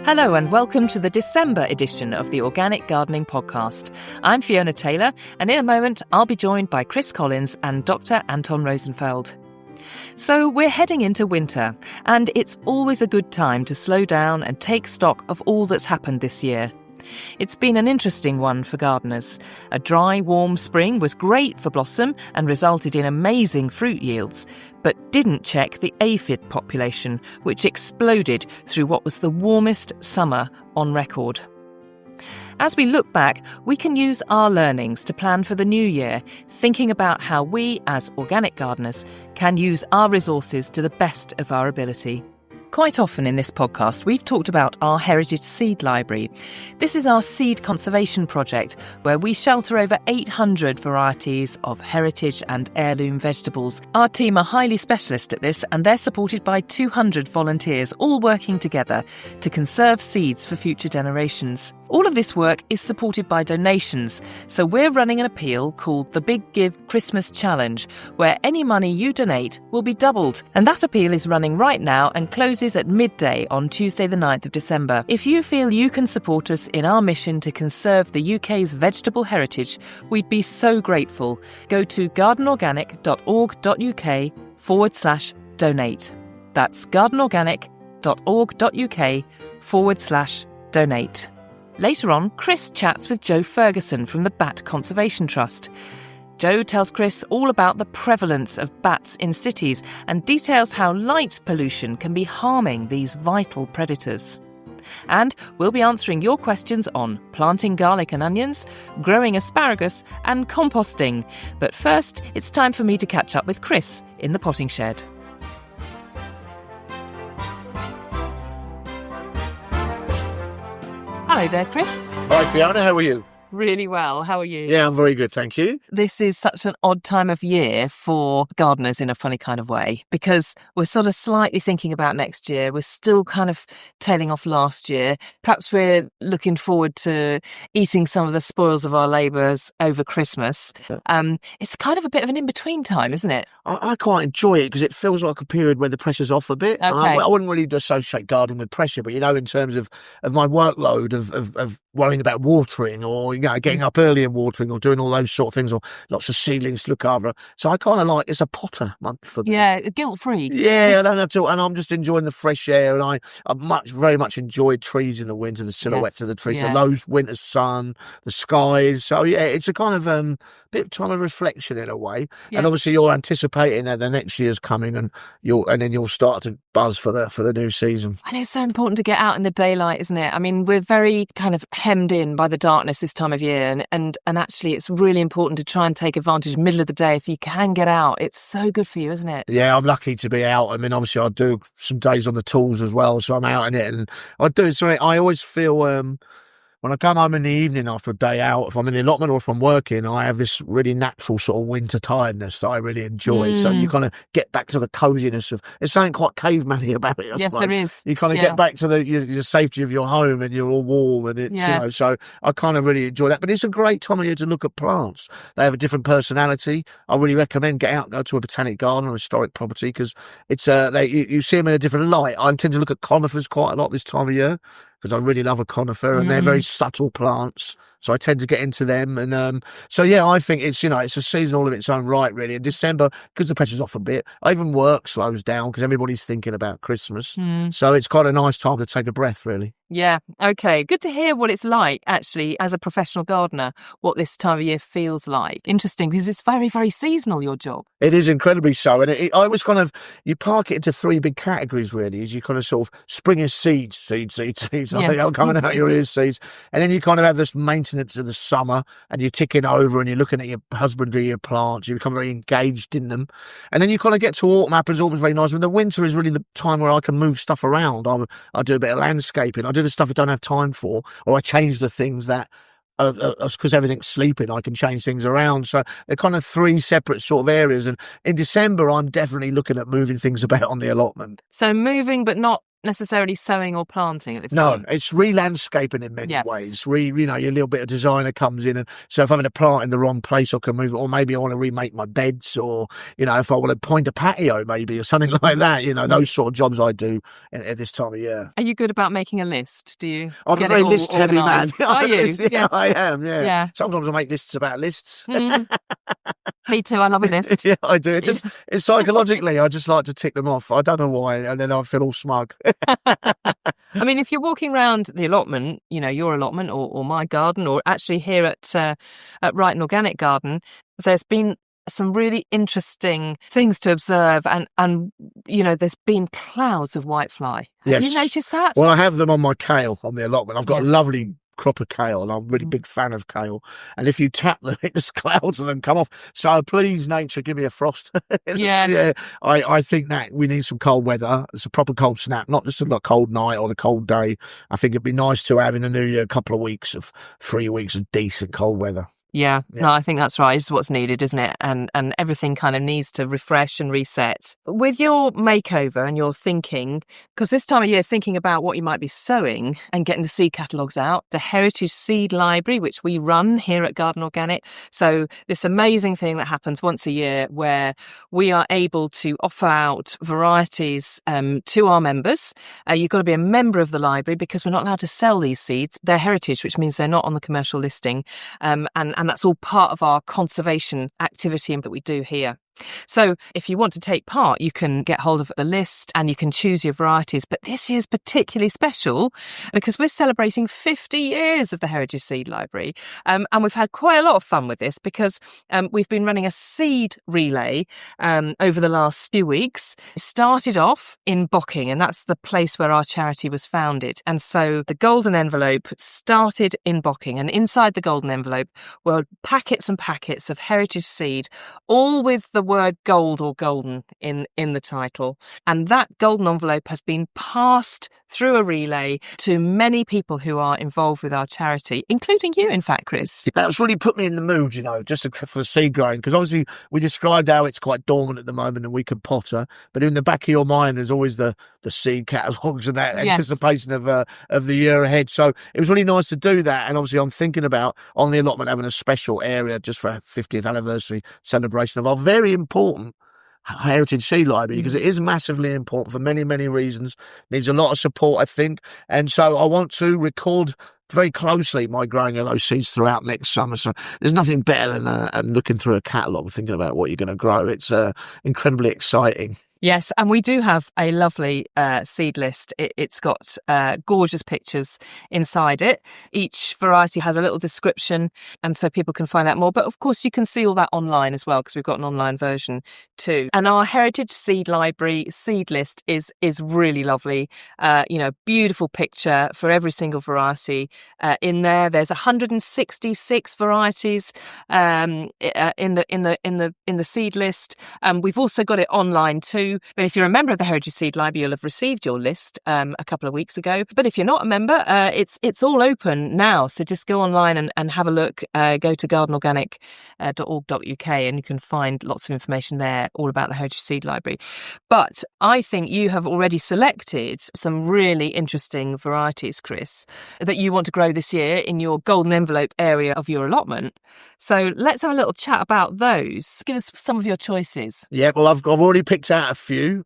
Hello and welcome to the December edition of the Organic Gardening Podcast. I'm Fiona Taylor, and in a moment I'll be joined by Chris Collins and Dr. Anton Rosenfeld. So we're heading into winter, and it's always a good time to slow down and take stock of all that's happened this year. It's been an interesting one for gardeners. A dry, warm spring was great for blossom and resulted in amazing fruit yields, but didn't check the aphid population, which exploded through what was the warmest summer on record. As we look back, we can use our learnings to plan for the new year, thinking about how we, as organic gardeners, can use our resources to the best of our ability. Quite often in this podcast, we've talked about our heritage seed library. This is our seed conservation project where we shelter over 800 varieties of heritage and heirloom vegetables. Our team are highly specialist at this, and they're supported by 200 volunteers, all working together to conserve seeds for future generations. All of this work is supported by donations, so we're running an appeal called the Big Give Christmas Challenge, where any money you donate will be doubled. And that appeal is running right now and closes at midday on Tuesday the 9th of December. If you feel you can support us in our mission to conserve the UK's vegetable heritage, we'd be so grateful. Go to gardenorganic.org.uk/donate. That's gardenorganic.org.uk/donate. Later on, Chris chats with Jo Ferguson from the Bat Conservation Trust. Jo tells Chris all about the prevalence of bats in cities and details how light pollution can be harming these vital predators. And we'll be answering your questions on planting garlic and onions, growing asparagus and composting. But first, it's time for me to catch up with Chris in the potting shed. Hello there, Chris. Hi Fiona, how are you? Really well. How are you? Yeah, I'm very good, thank you. This is such an odd time of year for gardeners in a funny kind of way, because we're sort of slightly thinking about next year. We're still kind of tailing off last year. Perhaps we're looking forward to eating some of the spoils of our labours over Christmas. It's kind of a bit of an in-between time, isn't it? I quite enjoy it because it feels like a period where the pressure's off a bit. Okay. I wouldn't really associate gardening with pressure, but, in terms of my workload of worrying about watering or, getting up early and watering or doing all those sort of things or lots of seedlings to look after. So I kind of like it's a potter month for me. Yeah, guilt-free. Yeah, I don't have to, and I'm just enjoying the fresh air, and I very much enjoyed trees in the winter, the silhouettes of the trees, the low winter sun, the skies. So yeah, it's a kind of bit of time of reflection in a way. Yes. And obviously you're anticipating that the next year's coming, and then you'll start to buzz for the new season. And it's so important to get out in the daylight, isn't it? I mean, we're very kind of hemmed in by the darkness this time of year, and actually it's really important to try and take advantage middle of the day if you can get out. It's so good for you, isn't it? Yeah, I'm lucky to be out. I mean, obviously I do some days on the tools as well, so I'm out in it, and I do. So I always feel when I come home in the evening after a day out, if I'm in the allotment or if I'm working, I have this really natural sort of winter tiredness that I really enjoy. So you kind of get back to the coziness of, there's something quite caveman-y about it, I suppose. There is. You kind of get back to the safety of your home, and you're all warm, and it's, so I kind of really enjoy that. But it's a great time of year to look at plants. They have a different personality. I really recommend go to a botanic garden or a historic property, because it's you see them in a different light. I tend to look at conifers quite a lot this time of year, because I really love a conifer, and they're very subtle plants. So I tend to get into them. And I think it's, it's a season all of its own right, really. In December, because the pressure's off a bit, even work slows down because everybody's thinking about Christmas. So it's quite a nice time to take a breath, really. Yeah, okay. Good to hear what it's like, actually, as a professional gardener, what this time of year feels like. Interesting, because it's very, very seasonal, your job. It is incredibly so. And I always you park it into three big categories, really, as you kind of sort of spring is seeds. Yes. I'm coming out your ears, seeds. And then you kind of have this maintenance of the summer, and you're ticking over and you're looking at your husbandry, your plants, you become very engaged in them. And then you kind of get to autumn. Happens, autumn's very nice. And the winter is really the time where I can move stuff around. I do a bit of landscaping. I do the stuff I don't have time for, or I change the things that, because everything's sleeping, I can change things around. So they're kind of three separate sort of areas. And in December, I'm definitely looking at moving things about on the allotment. So moving, but not necessarily sowing or planting at this No, point. it's re-landscaping in many ways. Your little bit of designer comes in, and so if I'm in a plant in the wrong place, I can move it, or maybe I want to remake my beds, or if I want to point a patio, maybe, or something like that. Those sort of jobs I do at this time of year. Are you good about making a list? Do you? I'm a very list-heavy man. Are you? Yes, I am. Yeah. Sometimes I make lists about lists. Me too. I love a list. Yeah, I do. It's psychologically, I just like to tick them off. I don't know why, and then I feel all smug. I mean, if you're walking around the allotment, your allotment or my garden, or actually here at Wright Organic Garden, there's been some really interesting things to observe, and there's been clouds of whitefly. Have you noticed that? Well, I have them on my kale on the allotment. I've got a lovely crop of kale, and I'm a really big fan of kale, and if you tap them, it just clouds of them come off. So please, nature, give me a frost. Yes. I think that we need some cold weather. It's a proper cold snap, not just a cold night or a cold day. I think it'd be nice to have in the new year a couple of weeks of 3 weeks of decent cold weather. Yeah, no, I think that's right. It's what's needed, isn't it? And everything kind of needs to refresh and reset. With your makeover and your thinking, because this time of year, thinking about what you might be sowing and getting the seed catalogues out, the Heritage Seed Library, which we run here at Garden Organic. So this amazing thing that happens once a year where we are able to offer out varieties to our members. You've got to be a member of the library because we're not allowed to sell these seeds. They're heritage, which means they're not on the commercial listing. And that's all part of our conservation activity that we do here. So if you want to take part, you can get hold of the list and you can choose your varieties. But this year's particularly special because we're celebrating 50 years of the Heritage Seed Library. And we've had quite a lot of fun with this because we've been running a seed relay over the last few weeks. It started off in Bocking, and that's the place where our charity was founded. And so the golden envelope started in Bocking, and inside the golden envelope were packets and packets of heritage seed, all with the word gold or golden in the title. And that golden envelope has been passed through a relay to many people who are involved with our charity, including you, in fact, Chris. That's really put me in the mood, just for the seed growing, because obviously we described how it's quite dormant at the moment and we can potter, but in the back of your mind there's always the seed catalogues and that anticipation of the year ahead. So it was really nice to do that, and obviously I'm thinking about on the allotment having a special area just for our 50th anniversary celebration of our very important Heritage Seed Library, because it is massively important for many, many reasons. Needs a lot of support, I think. And so I want to record very closely my growing of those seeds throughout next summer. So there's nothing better than looking through a catalogue, thinking about what you're going to grow. It's incredibly exciting. Yes, and we do have a lovely seed list. It's got gorgeous pictures inside it. Each variety has a little description, and so people can find out more. But of course, you can see all that online as well, because we've got an online version too. And our Heritage Seed Library seed list is really lovely. Beautiful picture for every single variety in there. There's 166 varieties in the seed list. We've also got it online too. But if you're a member of the Heritage Seed Library, you'll have received your list a couple of weeks ago. But if you're not a member, it's all open now. So just go online and have a look. Go to gardenorganic.org.uk and you can find lots of information there all about the Heritage Seed Library. But I think you have already selected some really interesting varieties, Chris, that you want to grow this year in your golden envelope area of your allotment. So let's have a little chat about those. Give us some of your choices. Yeah, well, I've already picked out a few.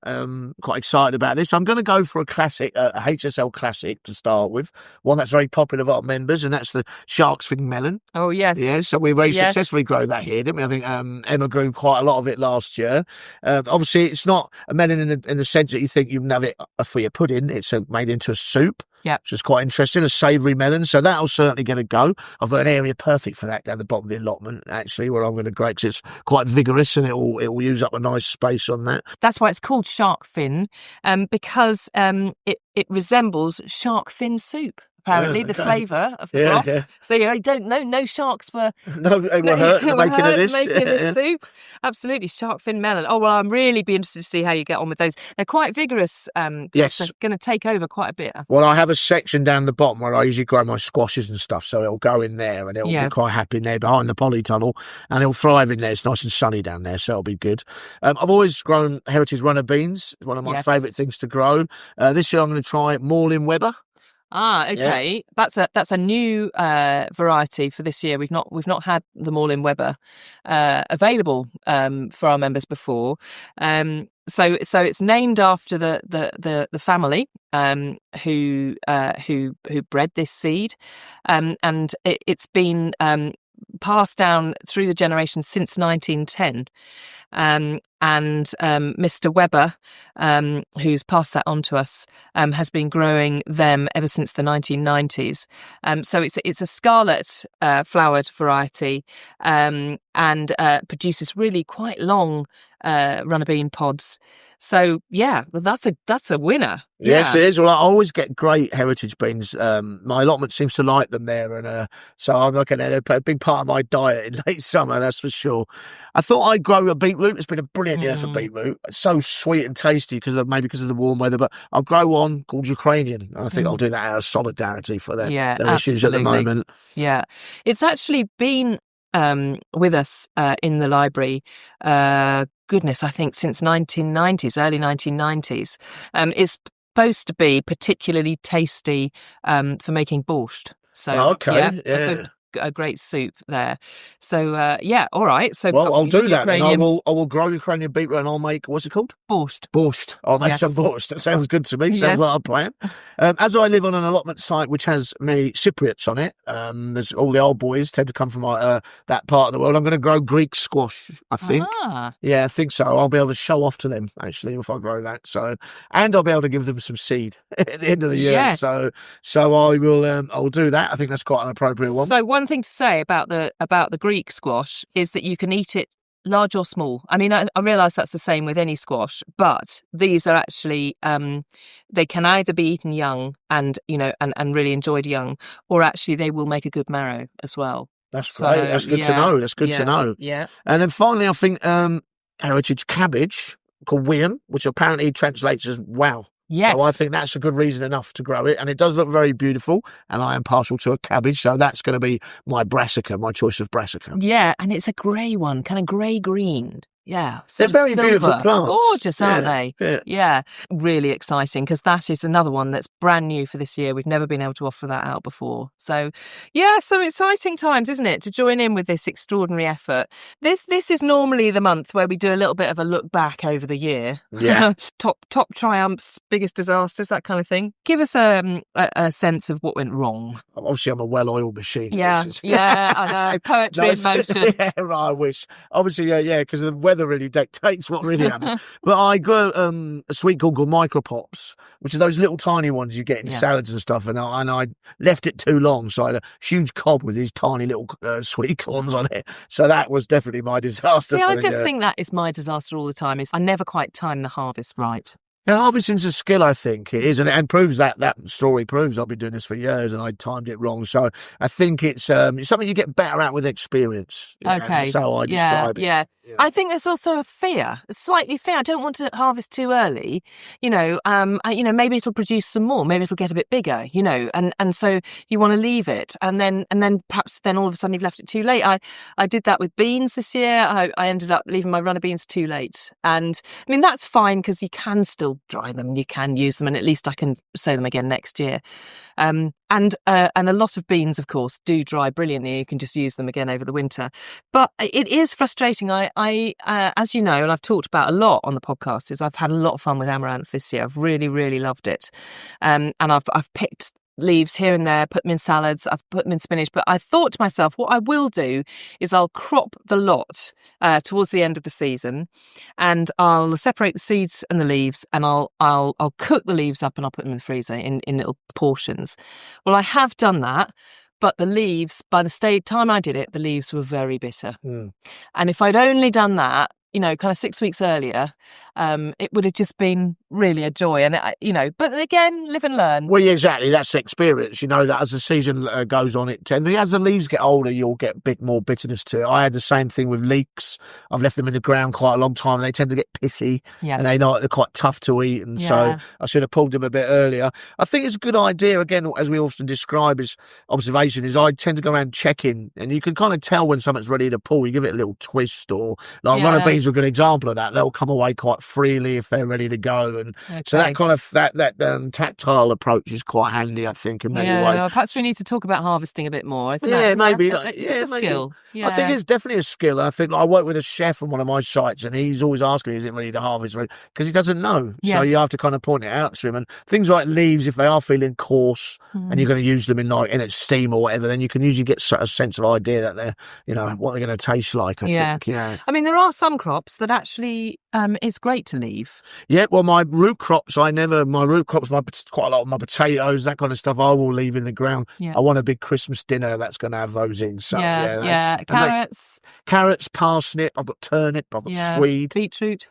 Quite excited about this. I'm going to go for a classic, a HSL classic to start with. One that's very popular with our members, and that's the shark's fin melon. Oh, yes. Yeah, so we very successfully grow that here, didn't we? I think Emma grew quite a lot of it last year. Obviously, it's not a melon in the sense that you think you can have it for your pudding. It's made into a soup. Yeah, which is quite interesting, a savoury melon. So that'll certainly get a go. I've got an area perfect for that down the bottom of the allotment, actually, where I'm going to grow, because it's quite vigorous and it will use up a nice space on that. That's why it's called shark fin, because it resembles shark fin soup. apparently, the flavour of the broth. Yeah. So I don't know, no sharks were... No, they were hurt making this soup. Absolutely, shark fin melon. Oh, well, I'm really be interested to see how you get on with those. They're quite vigorous. Yes. They're going to take over quite a bit, I think. Well, I have a section down the bottom where I usually grow my squashes and stuff, so it'll go in there and it'll be quite happy in there behind the polytunnel, and it'll thrive in there. It's nice and sunny down there, so it'll be good. I've always grown heritage runner beans. It's one of my favourite things to grow. This year I'm going to try Morlin Weber. Ah, okay. Yeah. That's a new variety for this year. We've not had the Morlin Weber available for our members before. So it's named after the family who bred this seed, and it's been passed down through the generations since 1910. And Mr. Weber, who's passed that on to us, has been growing them ever since the 1990s. So it's a scarlet flowered variety, and produces really quite long runner bean pods. So well, that's a winner. Yes, it is. Well, I always get great heritage beans. My allotment seems to like them there, and so I'm looking at it. They're a big part of my diet in late summer, that's for sure. I thought I'd grow a beetroot. It's been a brilliant year for beetroot. It's so sweet and tasty because of the warm weather. But I'll grow one called Ukrainian. And I think I'll do that out of solidarity for their issues at the moment. Yeah, it's actually been with us in the library. Goodness, I think since early 1990s. It's supposed to be particularly tasty for making borscht. So a great soup there. So all right. So I'll do that. And I will grow Ukrainian beetroot, and I'll make, what's it called? Borscht. I'll make some borscht. That sounds good to me. Sounds like a plan. As I live on an allotment site which has many Cypriots on it, there's all the old boys tend to come from that part of the world. I'm going to grow Greek squash, I think. Yeah, I think so. I'll be able to show off to them actually if I grow that. So, and I'll be able to give them some seed at the end of the year. Yes. So I will. I'll do that. I think that's quite an appropriate one. So one thing to say about the Greek squash is that you can eat it large or small. I mean, I realise that's the same with any squash, but these are actually they can either be eaten young and really enjoyed young, or actually they will make a good marrow as well. That's great. That's good to know. That's good to know. Yeah. And then finally, I think heritage cabbage called Wian, which apparently translates as wow. Yes. So I think that's a good reason enough to grow it. And it does look very beautiful. And I am partial to a cabbage. So that's going to be my brassica, my choice of brassica. Yeah. And it's a grey one, kind of grey-green. Yeah. They're very beautiful plants. Gorgeous, aren't they? Yeah. Really exciting, because that is another one that's brand new for this year. We've never been able to offer that out before. So, some exciting times, isn't it, to join in with this extraordinary effort. This is normally the month where we do a little bit of a look back over the year. Yeah. top triumphs, biggest disasters, that kind of thing. Give us a sense of what went wrong. Obviously, I'm a well-oiled machine. Yeah, I know. Poetry in motion. Yeah, right, I wish. Obviously, because the weather really dictates what really happens. But I grow a sweet corn called micropops, which are those little tiny ones you get in salads and stuff. And I left it too long, so I had a huge cob with these tiny little sweet corns on it. So that was definitely my disaster. I just think that is my disaster all the time. Is I never quite time the harvest right. Yeah, harvesting's a skill, I think it is, and proves that story proves I've been doing this for years and I timed it wrong. So I think it's something you get better at with experience. Okay, that's how I describe it. Yeah. I think there's also a slightly fear. I don't want to harvest too early. Maybe it'll produce some more. Maybe it'll get a bit bigger. And so you want to leave it, and then perhaps all of a sudden you've left it too late. I did that with beans this year. I ended up leaving my runner beans too late, and I mean that's fine because you can still dry them, you can use them, and at least I can sow them again next year. And a lot of beans, of course, do dry brilliantly. You can just use them again over the winter. But it is frustrating. I as you know, and I've talked about a lot on the podcast, is I've had a lot of fun with amaranth this year. I've really, really loved it. And I've picked leaves here and there, put them in salads, I've put them in spinach. But I thought to myself, what I will do is I'll crop the lot towards the end of the season, and I'll separate the seeds and the leaves, and I'll cook the leaves up and I'll put them in the freezer in little portions. Well, I have done that. But the leaves, by the time I did it, the leaves were very bitter. And if I'd only done that, kind of 6 weeks earlier, it would have just been really a joy. And, but again, live and learn. Well, yeah, exactly. That's the experience. You know that as the season goes on, as the leaves get older, you'll get more bitterness to it. I had the same thing with leeks. I've left them in the ground quite a long time. And they tend to get pithy, and they're quite tough to eat. And so I should have pulled them a bit earlier. I think it's a good idea. Again, as we often describe as observation, is I tend to go around checking, and you can kind of tell when something's ready to pull. You give it a little twist, or like runner beans are a good example of that. They'll come away quite freely if they're ready to go, and so that kind of that tactile approach is quite handy, I think, in many ways. Well, perhaps we need to talk about harvesting a bit more. Maybe. Just a skill. Yeah. I think it's definitely a skill. I think I work with a chef on one of my sites, and he's always asking me, "Is it ready to harvest?" Because he doesn't know, so you have to kind of point it out to him. And things like leaves, if they are feeling coarse, and you're going to use them in its steam or whatever, then you can usually get a sense of idea that they're, what they're going to taste like. I think. Yeah. I mean, there are some crops that actually it's great to leave. Yeah. Well, my root crops, quite a lot of my potatoes, that kind of stuff, I will leave in the ground. Yeah. I want a big Christmas dinner that's going to have those in. So carrots, parsnip. I've got turnip. I've got swede, beetroot.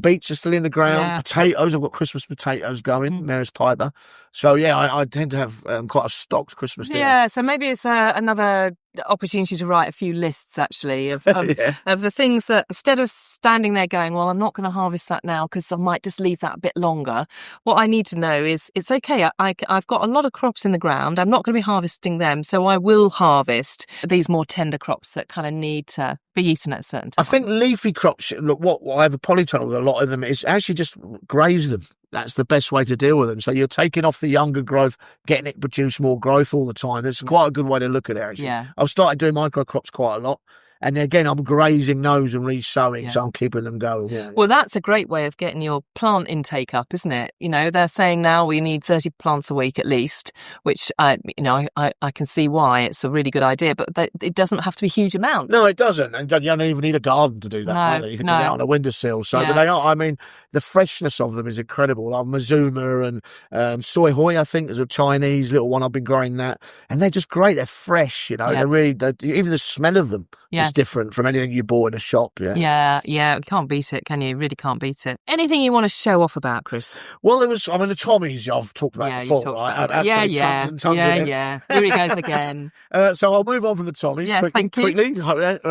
Beets are still in the ground. Potatoes, I've got Christmas potatoes going. Mary's Piper. So I tend to have quite a stocked Christmas dinner. Yeah, so maybe it's another opportunity to write a few lists actually of the things that, instead of standing there going, well, I'm not going to harvest that now because I might just leave that a bit longer. What I need to know is it's okay. I've got a lot of crops in the ground. I'm not going to be harvesting them, so I will harvest these more tender crops that kind of need to be eaten at a certain time. I think leafy crops, look, what I have a polytunnel with a lot of them is actually just graze them. That's the best way to deal with them. So you're taking off the younger growth, getting it produce more growth all the time. It's quite a good way to look at it, actually. Yeah. I've started doing microcrops quite a lot. And again, I'm grazing those and re-sowing, so I'm keeping them going. Yeah. Well, that's a great way of getting your plant intake up, isn't it? They're saying now we need 30 plants a week at least, which I can see why it's a really good idea, but it doesn't have to be huge amounts. No, it doesn't. And you don't even need a garden to do that, either. You can do that on a windowsill. So, but they are, I mean, the freshness of them is incredible. Like Mazuma and Soy Hoi, I think, is a Chinese little one. I've been growing that. And they're just great. They're fresh, They're really, even the smell of them. Yeah. Different from anything you bought in a shop. Yeah. You can't beat it, can you? Really can't beat it. Anything you want to show off about, Chris? Well, the Tommies I've talked about before. Yeah. Here he goes again. So I'll move on from the Tommies quickly,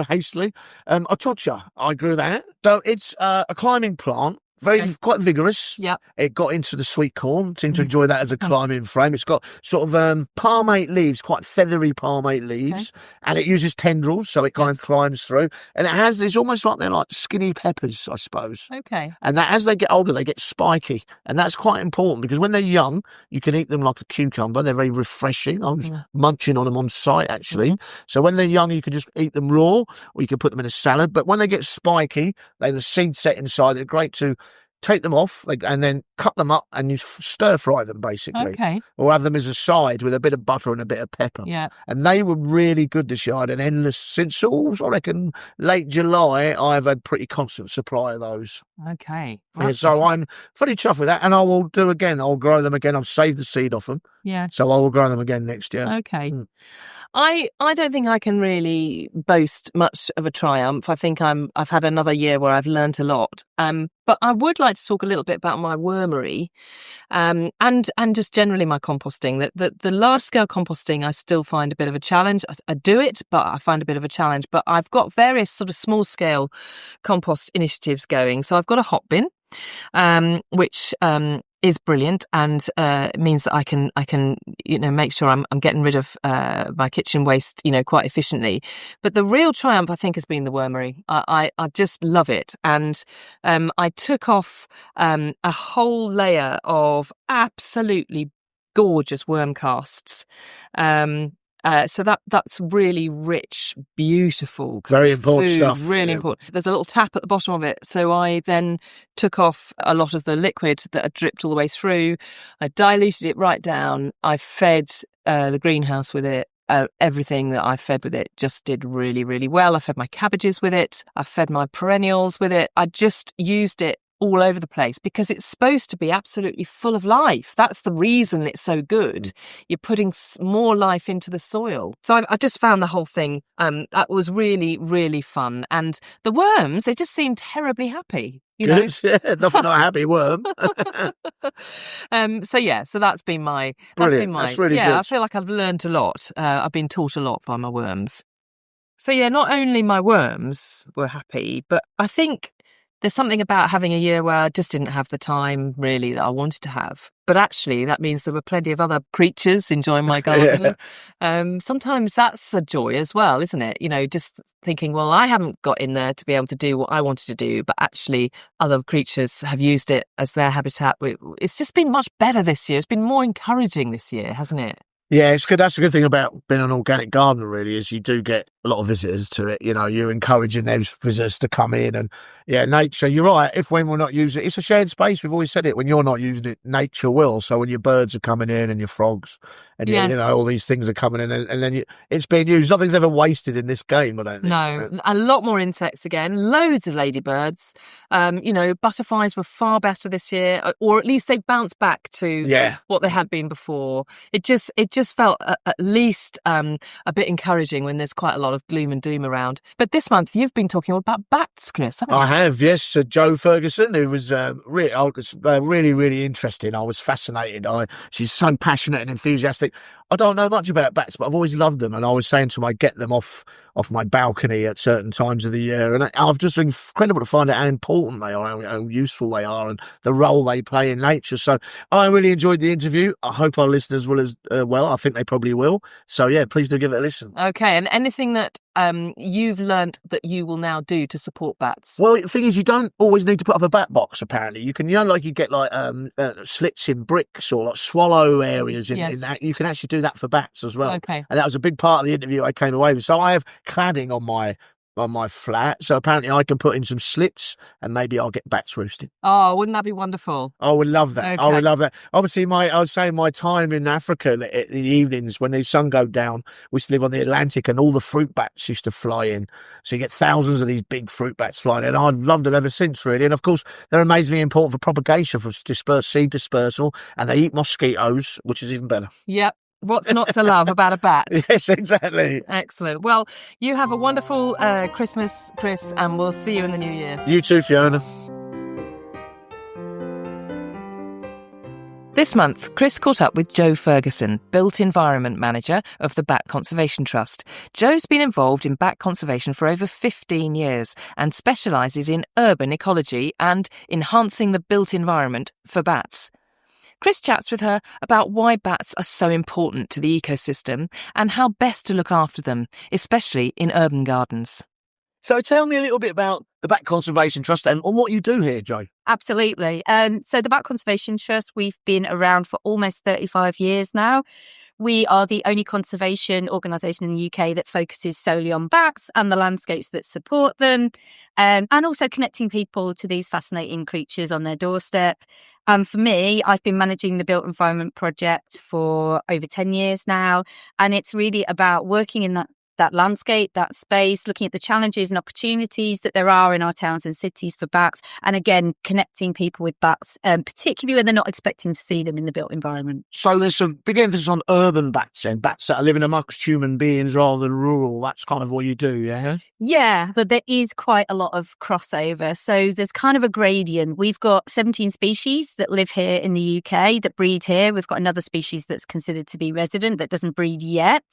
hastily. Atocha, I grew that. So it's a climbing plant. Quite vigorous. Yeah. It got into the sweet corn. Seemed to enjoy that as a climbing frame. It's got sort of palmate leaves, quite feathery palmate leaves, and it uses tendrils, so it kind of climbs through. And it has this almost like they're like skinny peppers, I suppose. Okay. And that as they get older, they get spiky, and that's quite important because when they're young, you can eat them like a cucumber. They're very refreshing. I was munching on them on site actually. So when they're young, you can just eat them raw, or you can put them in a salad. But when they get spiky, the seed set inside. They're great to take them off and then cut them up and you stir fry them basically. Okay. Or have them as a side with a bit of butter and a bit of pepper. Yeah. And they were really good this year. I had an endless, since I reckon late July, I've had pretty constant supply of those. Okay. So I'm pretty chuffed with that, and I will do again. I'll grow them again. I've saved the seed off them. Yeah. So I will grow them again next year. Okay. I don't think I can really boast much of a triumph. I think I've had another year where I've learnt a lot. But I would like to talk a little bit about my wormery, and just generally my composting. The large scale composting I still find a bit of a challenge. I do it, but I find a bit of a challenge. But I've got various sort of small scale compost initiatives going. So I've got a hot bin, which is brilliant and means that I can make sure I'm getting rid of my kitchen waste quite efficiently. But the real triumph I think has been the wormery. I just love it, and I took off a whole layer of absolutely gorgeous worm casts. So that's really rich, beautiful, very important food, stuff. Really important. There's a little tap at the bottom of it. So I then took off a lot of the liquid that had dripped all the way through. I diluted it right down. I fed the greenhouse with it. Everything that I fed with it just did really, really well. I fed my cabbages with it. I fed my perennials with it. I just used it all over the place because it's supposed to be absolutely full of life. That's the reason it's so good. You're putting more life into the soil. So I just found the whole thing, that was really, really fun. And the worms, they just seemed terribly happy. know. Yeah, nothing like a happy worm. So that's been my... Brilliant. That's really good. I feel like I've learned a lot. I've been taught a lot by my worms. So yeah, not only my worms were happy, but I think there's something about having a year where I just didn't have the time really that I wanted to have. But actually, that means there were plenty of other creatures enjoying my garden. Sometimes that's a joy as well, isn't it? You know, just thinking, well, I haven't got in there to be able to do what I wanted to do, but actually other creatures have used it as their habitat. It's just been much better this year. It's been more encouraging this year, hasn't it? Yeah, it's good. That's a good thing about being an organic gardener, really, is you do get a lot of visitors to it. You know, you're encouraging those visitors to come in, and yeah, nature, you're right. If when we're not using it, it's a shared space. We've always said it. When you're not using it, nature will. So when your birds are coming in and your frogs and you know, all these things are coming in, and then it's being used. Nothing's ever wasted in this game, I don't think. No, a lot more insects again, loads of ladybirds. You know, butterflies were far better this year, or at least they bounced back to what they had been before. It just felt at least a bit encouraging when there's quite a lot of gloom and doom around. But this month you've been talking all about bats, Chris, haven't you? I have, yes. Jo Ferguson, who was really, really interesting. I was fascinated. She's so passionate and enthusiastic. I don't know much about bats, but I've always loved them. And I was saying to them, I get them off my balcony at certain times of the year. And I've just been incredible to find out how important they are, how useful they are, and the role they play in nature. So I really enjoyed the interview. I hope our listeners will as well. I think they probably will. So yeah, please do give it a listen. Okay. And anything that you've learnt that you will now do to support bats? Well, the thing is, you don't always need to put up a bat box, apparently. You can, like you get like slits in bricks or like swallow areas in that. You can actually do that for bats as well. Okay. And that was a big part of the interview I came away with. So I have cladding on my flat, so apparently I can put in some slits and maybe I'll get bats roosting. Oh, wouldn't that be wonderful? I would love that. Okay. I would love that. Obviously, I was saying my time in Africa, at the evenings when the sun go down, we used to live on the Atlantic, and all the fruit bats used to fly in. So you get thousands of these big fruit bats flying in. I've loved them ever since, really. And of course, they're amazingly important for propagation, for seed dispersal, and they eat mosquitoes, which is even better. Yep. What's not to love about a bat? Yes, exactly. Excellent. Well, you have a wonderful Christmas, Chris, and we'll see you in the new year. You too, Fiona. This month, Chris caught up with Jo Ferguson, Built Environment Manager of the Bat Conservation Trust. Jo's been involved in bat conservation for over 15 years and specialises in urban ecology and enhancing the built environment for bats. Chris chats with her about why bats are so important to the ecosystem and how best to look after them, especially in urban gardens. So tell me a little bit about the Bat Conservation Trust and what you do here, Jo. Absolutely. So the Bat Conservation Trust, we've been around for almost 35 years now. We are the only conservation organisation in the UK that focuses solely on bats and the landscapes that support them, and also connecting people to these fascinating creatures on their doorstep. For me, I've been managing the Built Environment Project for over 10 years now, and it's really about working in that landscape, that space, looking at the challenges and opportunities that there are in our towns and cities for bats, and again, connecting people with bats, particularly when they're not expecting to see them in the built environment. So there's some big emphasis on urban bats and bats that are living amongst human beings rather than rural. That's kind of what you do, yeah? Yeah, but there is quite a lot of crossover. So there's kind of a gradient. We've got 17 species that live here in the UK that breed here. We've got another species that's considered to be resident that doesn't breed yet.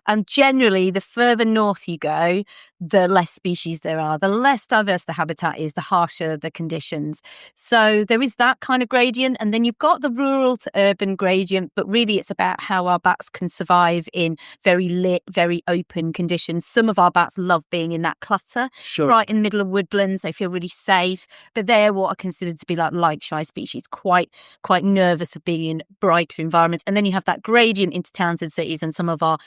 And generally, the further north you go, the less species there are, the less diverse the habitat is, the harsher the conditions. So there is that kind of gradient. And then you've got the rural to urban gradient, but really it's about how our bats can survive in very lit, very open conditions. Some of our bats love being in that clutter, right in the middle of woodlands. They feel really safe, but they're what are considered to be like light-shy species, quite nervous of being in brighter environments. And then you have that gradient into towns and cities, and some of our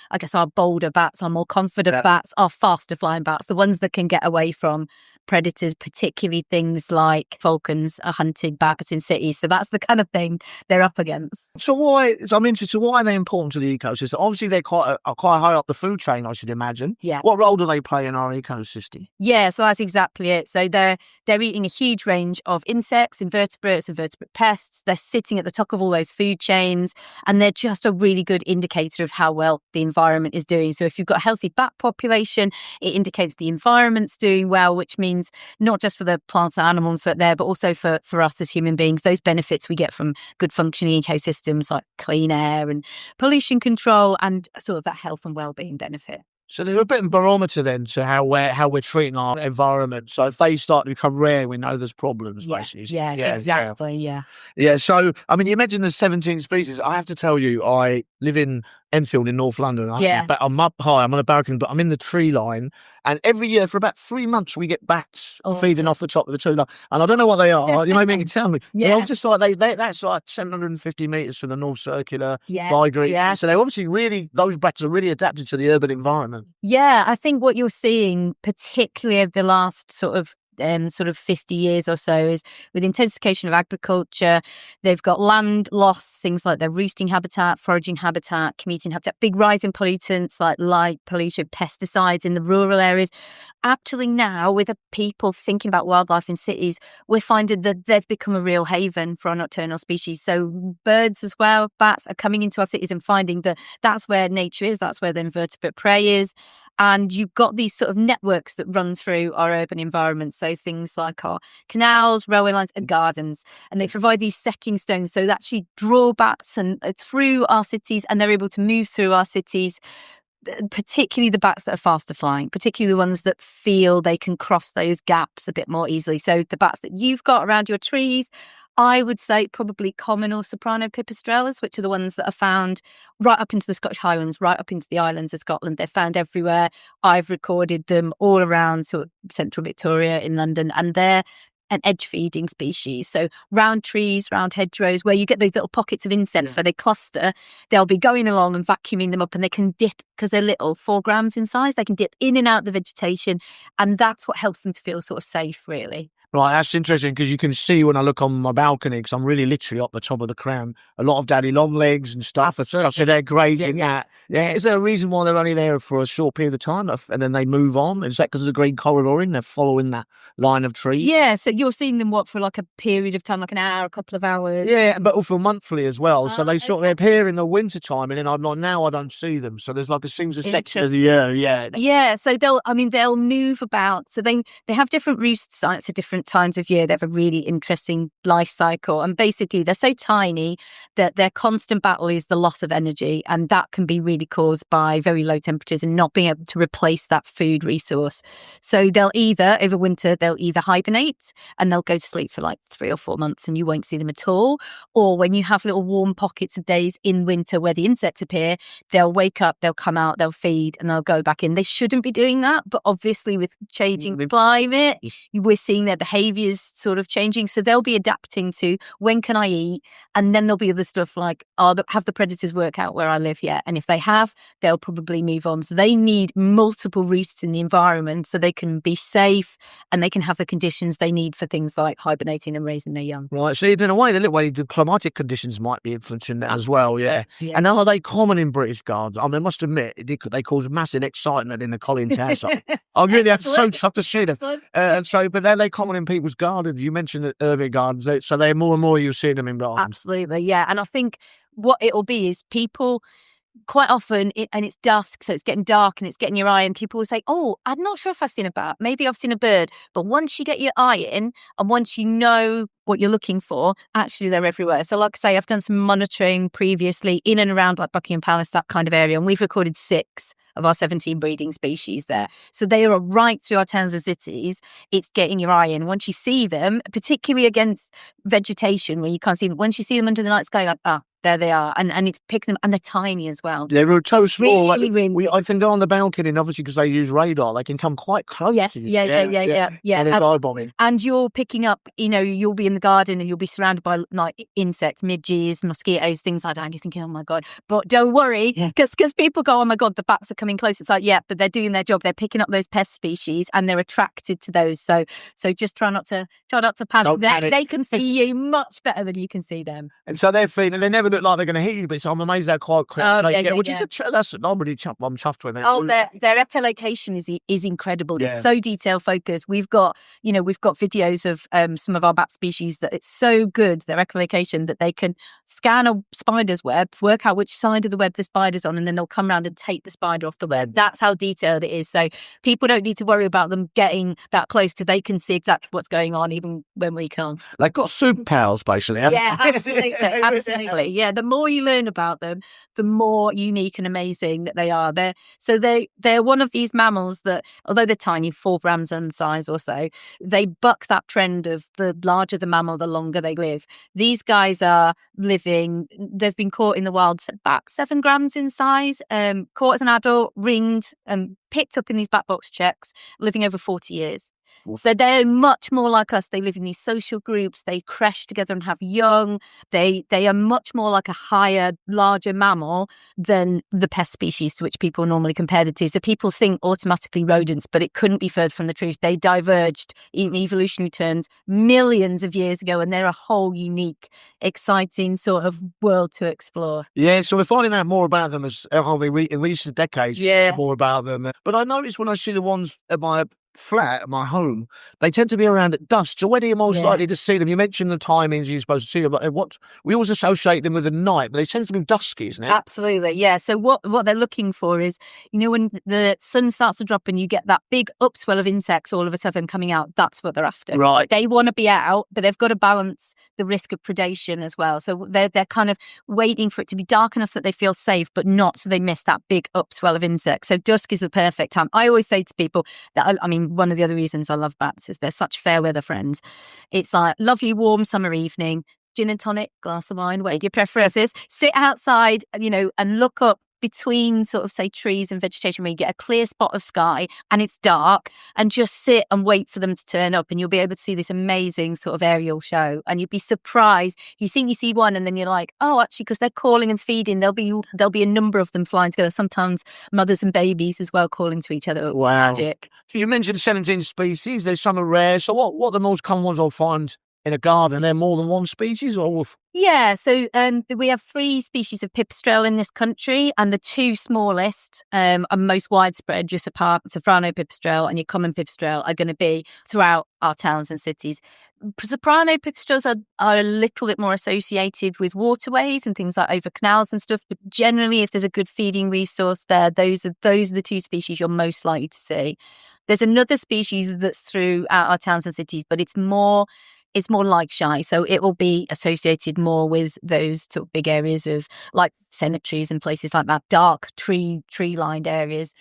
bolder bats, our more confident bats, our faster flying bats, the ones that can get away from predators, particularly things like falcons are hunted bats in cities. So that's the kind of thing they're up against. So I'm interested, why are they important to the ecosystem? Obviously, they're quite high up the food chain, I should imagine. Yeah. What role do they play in our ecosystem? Yeah, so that's exactly it. So they're eating a huge range of insects, invertebrates, invertebrate pests. They're sitting at the top of all those food chains, and they're just a really good indicator of how well the environment is doing. So if you've got a healthy bat population, it indicates the environment's doing well, which means means not just for the plants and animals that are there, but also for us as human beings, those benefits we get from good functioning ecosystems like clean air and pollution control and sort of that health and well-being benefit. So they're a bit of a barometer then to how we're treating our environment. So if they start to become rare, we know there's problems, basically. Yeah, exactly, Yeah, so, I mean, you mentioned there's 17 species. I have to tell you, I live in Enfield in North London. But I'm up high, I'm on a balcony, but I'm in the tree line. And every year for about 3 months, we get bats feeding off the top of the tree line. And I don't know what they are. You maybe can tell me. Yeah. I'm just like, that's like 750 metres from the North Circular, Bygre. Yeah. So they're obviously those bats are really adapted to the urban environment. Yeah, I think what you're seeing, particularly over the last sort of 50 years or so, is with intensification of agriculture, they've got land loss, things like their roosting habitat, foraging habitat, commuting habitat, big rise in pollutants like light pollution, pesticides in the rural areas. Actually now, with the people thinking about wildlife in cities, we're finding that they've become a real haven for our nocturnal species. So birds as well, bats are coming into our cities and finding that that's where nature is, that's where the invertebrate prey is. And you've got these sort of networks that run through our urban environment. So things like our canals, railway lines and gardens. And they provide these secking stones so that actually draw bats and through our cities, and they're able to move through our cities, particularly the bats that are faster flying, particularly the ones that feel they can cross those gaps a bit more easily. So the bats that you've got around your trees, I would say probably common or soprano pipistrelles, which are the ones that are found right up into the Scottish Highlands, right up into the islands of Scotland. They're found everywhere. I've recorded them all around sort of central Victoria in London, and they're an edge-feeding species. So round trees, round hedgerows, where you get those little pockets of insects where they cluster, they'll be going along and vacuuming them up, and they can dip, because they're little, 4 grams in size, they can dip in and out the vegetation, and that's what helps them to feel sort of safe, really. Right, that's interesting, because you can see when I look on my balcony, because I'm really literally up the top of the crown, a lot of daddy long legs and stuff. So they're grazing that. Yeah. Is there a reason why they're only there for a short period of time and then they move on? Is that because of the green corridor they're following that line of trees? Yeah, so you're seeing them, for like a period of time, like an hour, a couple of hours? Yeah, but also monthly as well. So they sort of appear in the winter time, and then I'm like, now I don't see them. So there's like a section of the year. Yeah, so they'll move about. So they have different roost sites at different times of year. They have a really interesting life cycle, and basically they're so tiny that their constant battle is the loss of energy, and that can be really caused by very low temperatures and not being able to replace that food resource. So they'll either hibernate and they'll go to sleep for like 3 or 4 months and you won't see them at all, or when you have little warm pockets of days in winter where the insects appear, they'll wake up, they'll come out, they'll feed, and they'll go back in. They shouldn't be doing that, but obviously with changing climate, we're seeing their behaviours sort of changing. So they'll be adapting to, when can I eat? And then there'll be other stuff like, have the predators work out where I live yet? And if they have, they'll probably move on. So they need multiple roosts in the environment so they can be safe and they can have the conditions they need for things like hibernating and raising their young. Right, so in a way, the climatic conditions might be influencing that as well, yeah. And are they common in British gardens? I mean, I must admit, they cause massive excitement in the Collins household. I really have so tough to see them. But are they common in people's gardens? You mentioned the urban gardens, so they're more and more you'll see them in gardens. Absolutely, yeah. And I think what it'll be is people quite often, and it's dusk, so it's getting dark and it's getting your eye, and people will say, oh, I'm not sure if I've seen a bat, maybe I've seen a bird. But once you get your eye in and once you know what you're looking for, actually they're everywhere. So like I say, I've done some monitoring previously in and around like Buckingham Palace, that kind of area, and we've recorded 6 of our 17 breeding species there. So they are right through our towns and cities. It's getting your eye in. Once you see them, particularly against vegetation where you can't see them, once you see them under the night sky, like, there they are, and it's picking them, and they're tiny as well. They're so small. Really, I can go on the balcony, and obviously because they use radar, they can come quite close. Yes, to you. Yeah. And it's eye-bombing. And you're picking up, you'll be in the garden and you'll be surrounded by like insects, midges, mosquitoes, things like that. And you're thinking, oh my God. But don't worry, because people go, oh my God, the bats are coming close. It's like, yeah, but they're doing their job. They're picking up those pest species and they're attracted to those. So just try not to panic. They can see you much better than you can see them. And so they're feeding. They never look like they're going to hit you, but so I'm amazed how quite quick they get. Which is that's I'm really chuffed with it. Oh, their echolocation is incredible. It's so detail focused. We've got videos of some of our bat species that it's so good, their echolocation, that they can scan a spider's web, work out which side of the web the spider's on, and then they'll come around and take the spider off the web. That's how detailed it is. So people don't need to worry about them getting that close to, they can see exactly what's going on even when we can't. They've got superpowers, basically. Yeah, absolutely. Absolutely. Yeah, the more you learn about them, the more unique and amazing that they are. They're one of these mammals that, although they're tiny, 4 grams in size or so, they buck that trend of the larger the mammal, the longer they live. These guys are living, they've been caught in the wild about 7 grams in size, caught as an adult, ringed and picked up in these black box checks, living over 40 years. So they're much more like us. They live in these social groups. They crash together and have young. They are much more like a higher, larger mammal than the pest species to which people normally compare it to. So people think automatically rodents, but it couldn't be further from the truth. They diverged in evolutionary terms millions of years ago, and they're a whole unique, exciting sort of world to explore. Yeah, so we're finding out more about them as in recent decades. Yeah. More about them. But I notice when I see the ones at my flat at my home, they tend to be around at dusk. So when are you most likely to see them? You mentioned the timings you're supposed to see them, but we always associate them with the night, but they tend to be dusky, isn't it? Absolutely, yeah. So what they're looking for is, when the sun starts to drop and you get that big upswell of insects all of a sudden coming out, that's what they're after. Right. They want to be out, but they've got to balance the risk of predation as well. So they're kind of waiting for it to be dark enough that they feel safe, but not so they miss that big upswell of insects. So dusk is the perfect time. I always say to people that, one of the other reasons I love bats is they're such fair weather friends. It's like lovely warm summer evening, gin and tonic, glass of wine, whatever your preference is, sit outside, and look up between sort of, say, trees and vegetation where you get a clear spot of sky and it's dark, and just sit and wait for them to turn up, and you'll be able to see this amazing sort of aerial show, and you'd be surprised. You think you see one and then you're like, oh, actually, because they're calling and feeding, there'll be a number of them flying together, sometimes mothers and babies as well, calling to each other. Wow. Magic. So you mentioned 17 species. There's some are rare. So what are the most common ones I'll find in a garden? They're more than one species, or? Yeah, so we have 3 species of pipistrelle in this country, and the 2 smallest and most widespread, just apart soprano pipistrelle and your common pipistrelle, are going to be throughout our towns and cities. Soprano pipistrelles are a little bit more associated with waterways and things like over canals and stuff, but generally, if there's a good feeding resource there, those are the 2 species you're most likely to see. There's another species that's throughout our towns and cities, but it's more light shy, so it will be associated more with those sort of big areas of like cemeteries and places like that, dark tree lined areas.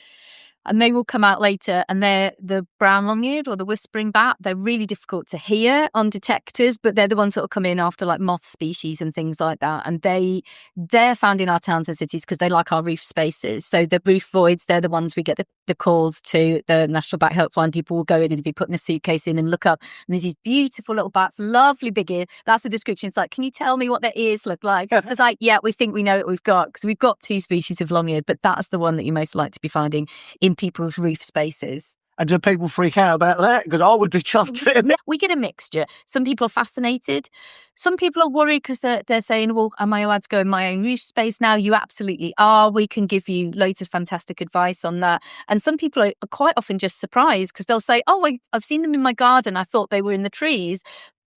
And they will come out later, and they're the brown long-eared or the whispering bat. They're really difficult to hear on detectors, but they're the ones that will come in after like moth species and things like that. And they're found in our towns and cities because they like our roof spaces. So the roof voids, they're the ones we get the calls to the National Bat Helpline. People will go in and be putting a suitcase in and look up, and there's these beautiful little bats, lovely big ear. That's the description. It's like, can you tell me what their ears look like? It's like, yeah, we think we know what we've got, because we've got 2 species of long-eared, but that's the one that you most like to be finding in people's roof spaces. And do people freak out about that? Because I would be chuffed. We get a mixture. Some people are fascinated. Some people are worried because they're saying, well, am I allowed to go in my own roof space now? You absolutely are. We can give you loads of fantastic advice on that. And some people are quite often just surprised because they'll say, oh, I've seen them in my garden. I thought they were in the trees.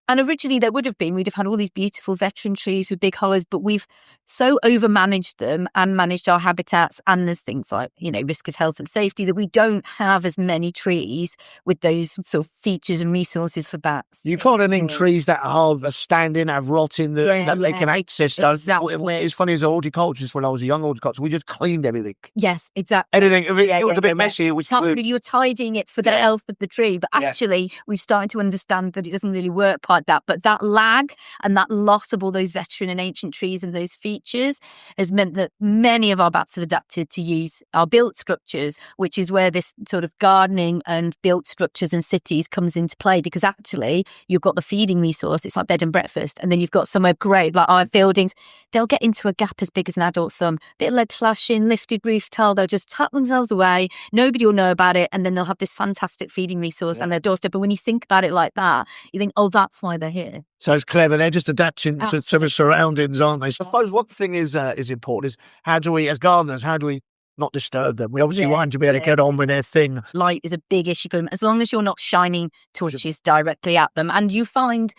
And originally there would have been, we'd have had all these beautiful veteran trees with big hollows, but we've so overmanaged them and managed our habitats. And there's things like, risk of health and safety, that we don't have as many trees with those sort of features and resources for bats. You can't have trees that are standing, have rot in that they can access. Exactly. It's funny as a horticulturist, when I was a young horticulturist, we just cleaned everything. Yes, exactly. Anything. It was a bit messy. You were tidying it for the health of the tree, but actually we've started to understand that it doesn't really work like that. But that lag and that loss of all those veteran and ancient trees and those features has meant that many of our bats have adapted to use our built structures, which is where this sort of gardening and built structures and cities comes into play, because actually you've got the feeding resource. It's like bed and breakfast. And then you've got somewhere great, like our buildings, they'll get into a gap as big as an adult thumb, bit of lead flashing, lifted roof tile, they'll just tuck themselves away. Nobody will know about it. And then they'll have this fantastic feeding resource on their doorstep. But when you think about it like that, you think, oh, that's why they're here. So it's clever. They're just adapting to the surroundings, aren't they? So I suppose one thing is important is, how do we, as gardeners, how do we not disturb them. We obviously want them to be able to get on with their thing. Light is a big issue for them, as long as you're not shining torches directly at them. And you find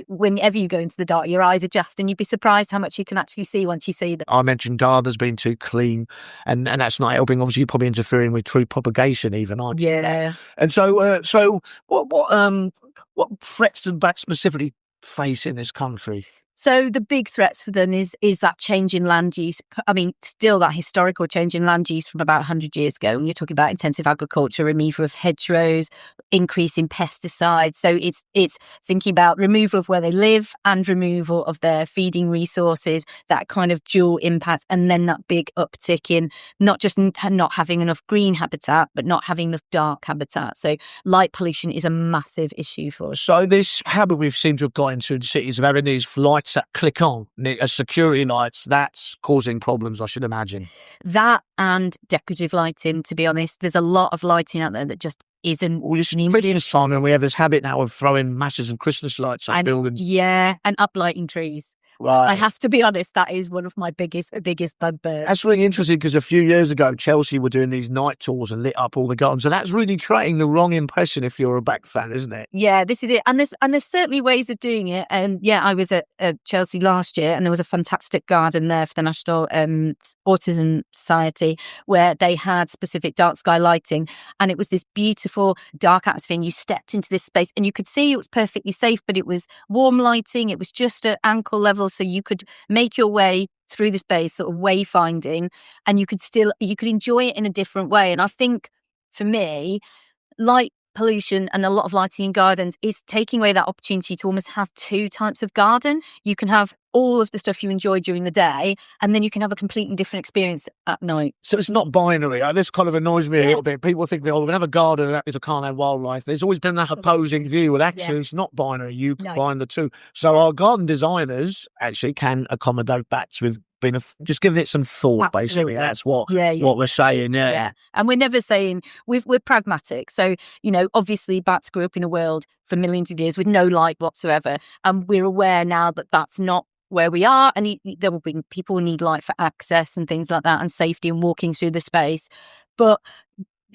whenever you go into the dark, your eyes adjust, and you'd be surprised how much you can actually see once you see them. I mentioned gardeners being too clean, and that's not helping. Obviously, you're probably interfering with true propagation, even, aren't you? Yeah. And so what threats do bats specifically face in this country? So the big threats for them is that change in land use. I mean, still that historical change in land use from about 100 years ago. When you're talking about intensive agriculture, removal of hedgerows, increase in pesticides. So it's thinking about removal of where they live and removal of their feeding resources, that kind of dual impact. And then that big uptick in not just not having enough green habitat, but not having enough dark habitat. So light pollution is a massive issue for us. So this habit we've seemed to have got into in cities of having these lights that click on as security lights, that's causing problems, I should imagine. That and decorative lighting, to be honest. There's a lot of lighting out there that just isn't. Well, it's Christmas time, and we have this habit now of throwing masses of Christmas lights at buildings. Yeah, and uplighting trees. Right. I have to be honest, that is one of my biggest bugbears. That's really interesting, because a few years ago, Chelsea were doing these night tours and lit up all the gardens. So that's really creating the wrong impression if you're a Back fan, isn't it? Yeah, this is it. And there's certainly ways of doing it. And yeah, I was at Chelsea last year, and there was a fantastic garden there for the National Autism Society, where they had specific dark sky lighting. And it was this beautiful dark atmosphere. And you stepped into this space and you could see it was perfectly safe, but it was warm lighting. It was just at ankle level. So you could make your way through the space, sort of wayfinding, and you could enjoy it in a different way. And I think for me, light pollution and a lot of lighting in gardens is taking away that opportunity to almost have two types of garden. You can have all of the stuff you enjoy during the day, and then you can have a completely different experience at night. So it's not binary. This kind of annoys me a little bit. People think that, we have a garden and I can't have wildlife. There's always been that opposing view. Well, actually, it's not binary. You combine the two. So our garden designers actually can accommodate bats with just giving it some thought. Absolutely. Basically. That's what we're saying. Yeah. And we're never saying we're pragmatic. So, obviously bats grew up in a world for millions of years with no light whatsoever. And we're aware now that that's not where we are, and there will be people who need light for access and things like that, and safety and walking through the space. But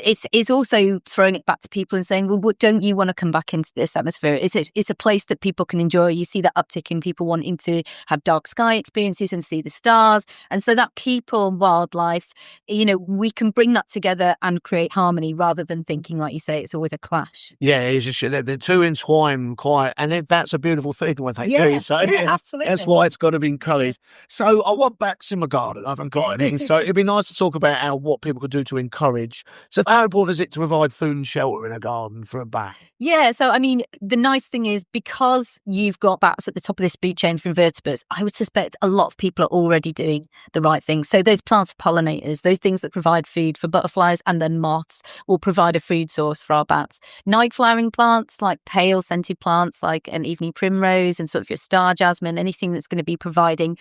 it's also throwing it back to people and saying, well, don't you want to come back into this atmosphere? It's a place that people can enjoy. You see that uptick in people wanting to have dark sky experiences and see the stars. And so that people and wildlife, we can bring that together and create harmony, rather than thinking, like you say, it's always a clash. Yeah, they're two entwined quite, and that's a beautiful thing when they do. So absolutely. That's why it's got to be encouraged. So I want bats in my garden. I haven't got any. So it'd be nice to talk about what people could do to encourage. So how important is it to provide food and shelter in a garden for a bat? Yeah, so I mean, the nice thing is, because you've got bats at the top of this food chain for invertebrates, I would suspect a lot of people are already doing the right thing. So those plants for pollinators, those things that provide food for butterflies and then moths, will provide a food source for our bats. Night flowering plants, like pale scented plants like an evening primrose and sort of your star jasmine, anything that's going to be providing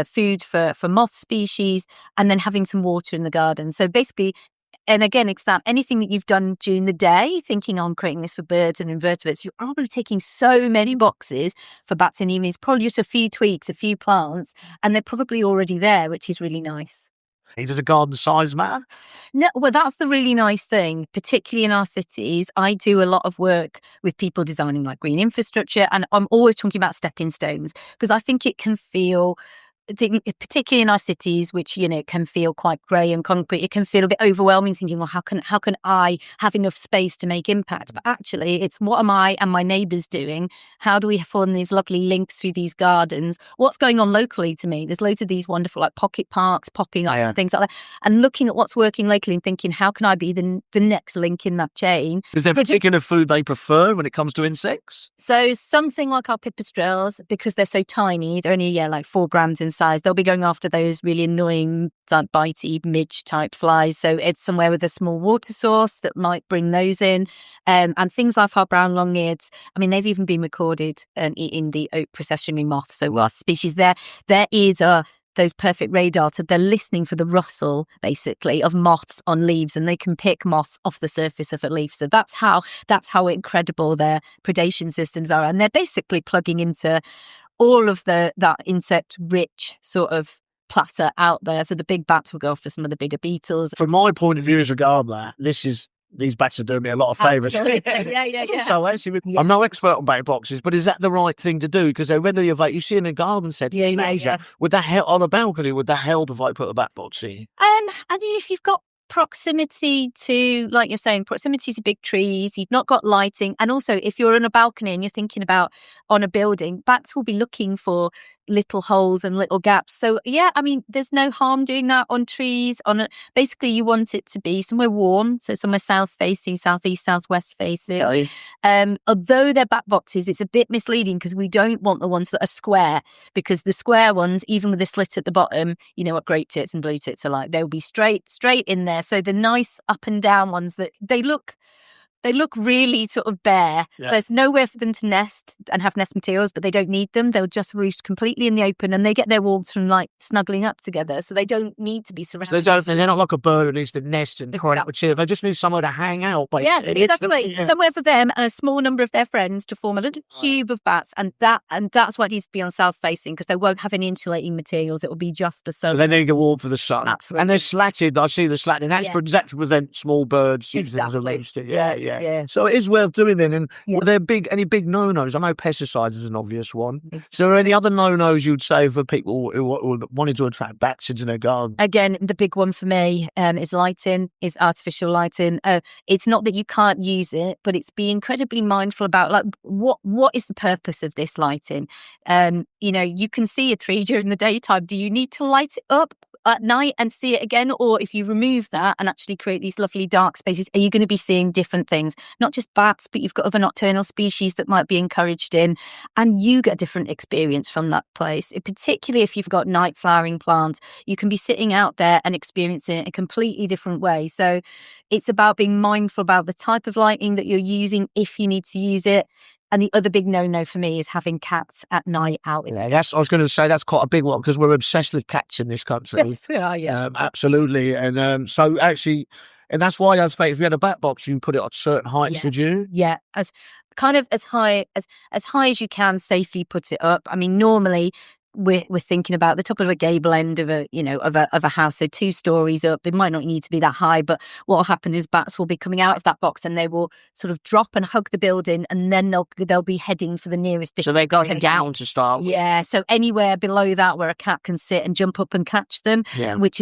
food for moth species, and then having some water in the garden. So basically, and again, it's that anything that you've done during the day, thinking on creating this for birds and invertebrates, you're probably taking so many boxes for bats in the evenings, probably just a few tweaks, a few plants, and they're probably already there, which is really nice. Does a garden size matter? No, well, that's the really nice thing, particularly in our cities. I do a lot of work with people designing like green infrastructure, and I'm always talking about stepping stones, because I think it can feel, particularly in our cities, which can feel quite grey and concrete, it can feel a bit overwhelming, thinking, well, how can I have enough space to make impact? But actually, it's what am I and my neighbours doing? How do we form these lovely links through these gardens? What's going on locally to me? There's loads of these wonderful like pocket parks popping up and things like that, and looking at what's working locally and thinking, how can I be the next link in that chain? Is there a particular food they prefer when it comes to insects? So something like our pipistrelles, because they're so tiny, they're only like 4 grams in size, they'll be going after those really annoying bitey midge type flies. So it's somewhere with a small water source that might bring those in, and things like our brown long-eareds. I mean, they've even been recorded in the oak processionary moth. So our species, their ears are those perfect radar, so they're listening for the rustle basically of moths on leaves, and they can pick moths off the surface of a leaf. So that's how incredible their predation systems are, and they're basically plugging into all of that insect rich sort of platter out there. So the big bats will go after some of the bigger beetles. From my point of view as a gardener, these bats are doing me a lot of favours. Yeah. So actually, I'm no expert on bat boxes, but is that the right thing to do? Because when you see in a garden set in Asia, would that help on a balcony? Would that help if I put a bat box in? I think if you've got proximity to, like you're saying, proximity to big trees, you've not got lighting, and also if you're on a balcony and you're thinking about on a building, bats will be looking for little holes and little gaps. So yeah, I mean, there's no harm doing that on trees. Basically, you want it to be somewhere warm, so somewhere south facing, southeast, southwest facing. Although they're bat boxes, it's a bit misleading because we don't want the ones that are square, because the square ones, even with the slit at the bottom, you know what great tits and blue tits are like. They'll be straight in there. So the nice up and down ones, that they look really sort of bare. Yeah. There's nowhere for them to nest and have nest materials, but they don't need them. They'll just roost completely in the open, and they get their warmth from like snuggling up together. So they don't need to be surrounded. So they're not like a bird who needs to nest and cry out with cheer. They just need somewhere to hang out. Yeah, exactly. Somewhere for them and a small number of their friends to form a little cube of bats, and that's what needs to be on south facing, because they won't have any insulating materials. It will be just the sun. So then they get warm for the sun. Absolutely. And they're slatted. I see the slatting. That's to prevent small birds. Exactly. Yeah. So it is worth doing then. And were there any big no-nos? I know pesticides is an obvious one. So are there any other no-nos you'd say for people who wanted to attract bats into their garden? Again, the big one for me is lighting, is artificial lighting. It's not that you can't use it, but it's be incredibly mindful about like what is the purpose of this lighting? You can see a tree during the daytime. Do you need to light it up at night and see it again? Or if you remove that and actually create these lovely dark spaces, are you going to be seeing different things? Not just bats, but you've got other nocturnal species that might be encouraged in, and you get a different experience from that place. Particularly if you've got night flowering plants, you can be sitting out there and experiencing it a completely different way. So it's about being mindful about the type of lighting that you're using if you need to use it. And the other big no-no for me is having cats at night out. I was going to say that's quite a big one, because we're obsessed with cats in this country. Yes, we are, yeah. Absolutely. And so actually, and that's why I think if you had a bat box, you can put it at certain heights, would you? Yeah, as high as you can safely put it up. I mean, normally we're thinking about the top of a gable end of a house, so 2 stories up. They might not need to be that high, but what will happen is bats will be coming out of that box and they will sort of drop and hug the building, and then they'll be heading for the nearest. So they go down to start with. Yeah, so anywhere below that where a cat can sit and jump up and catch them, which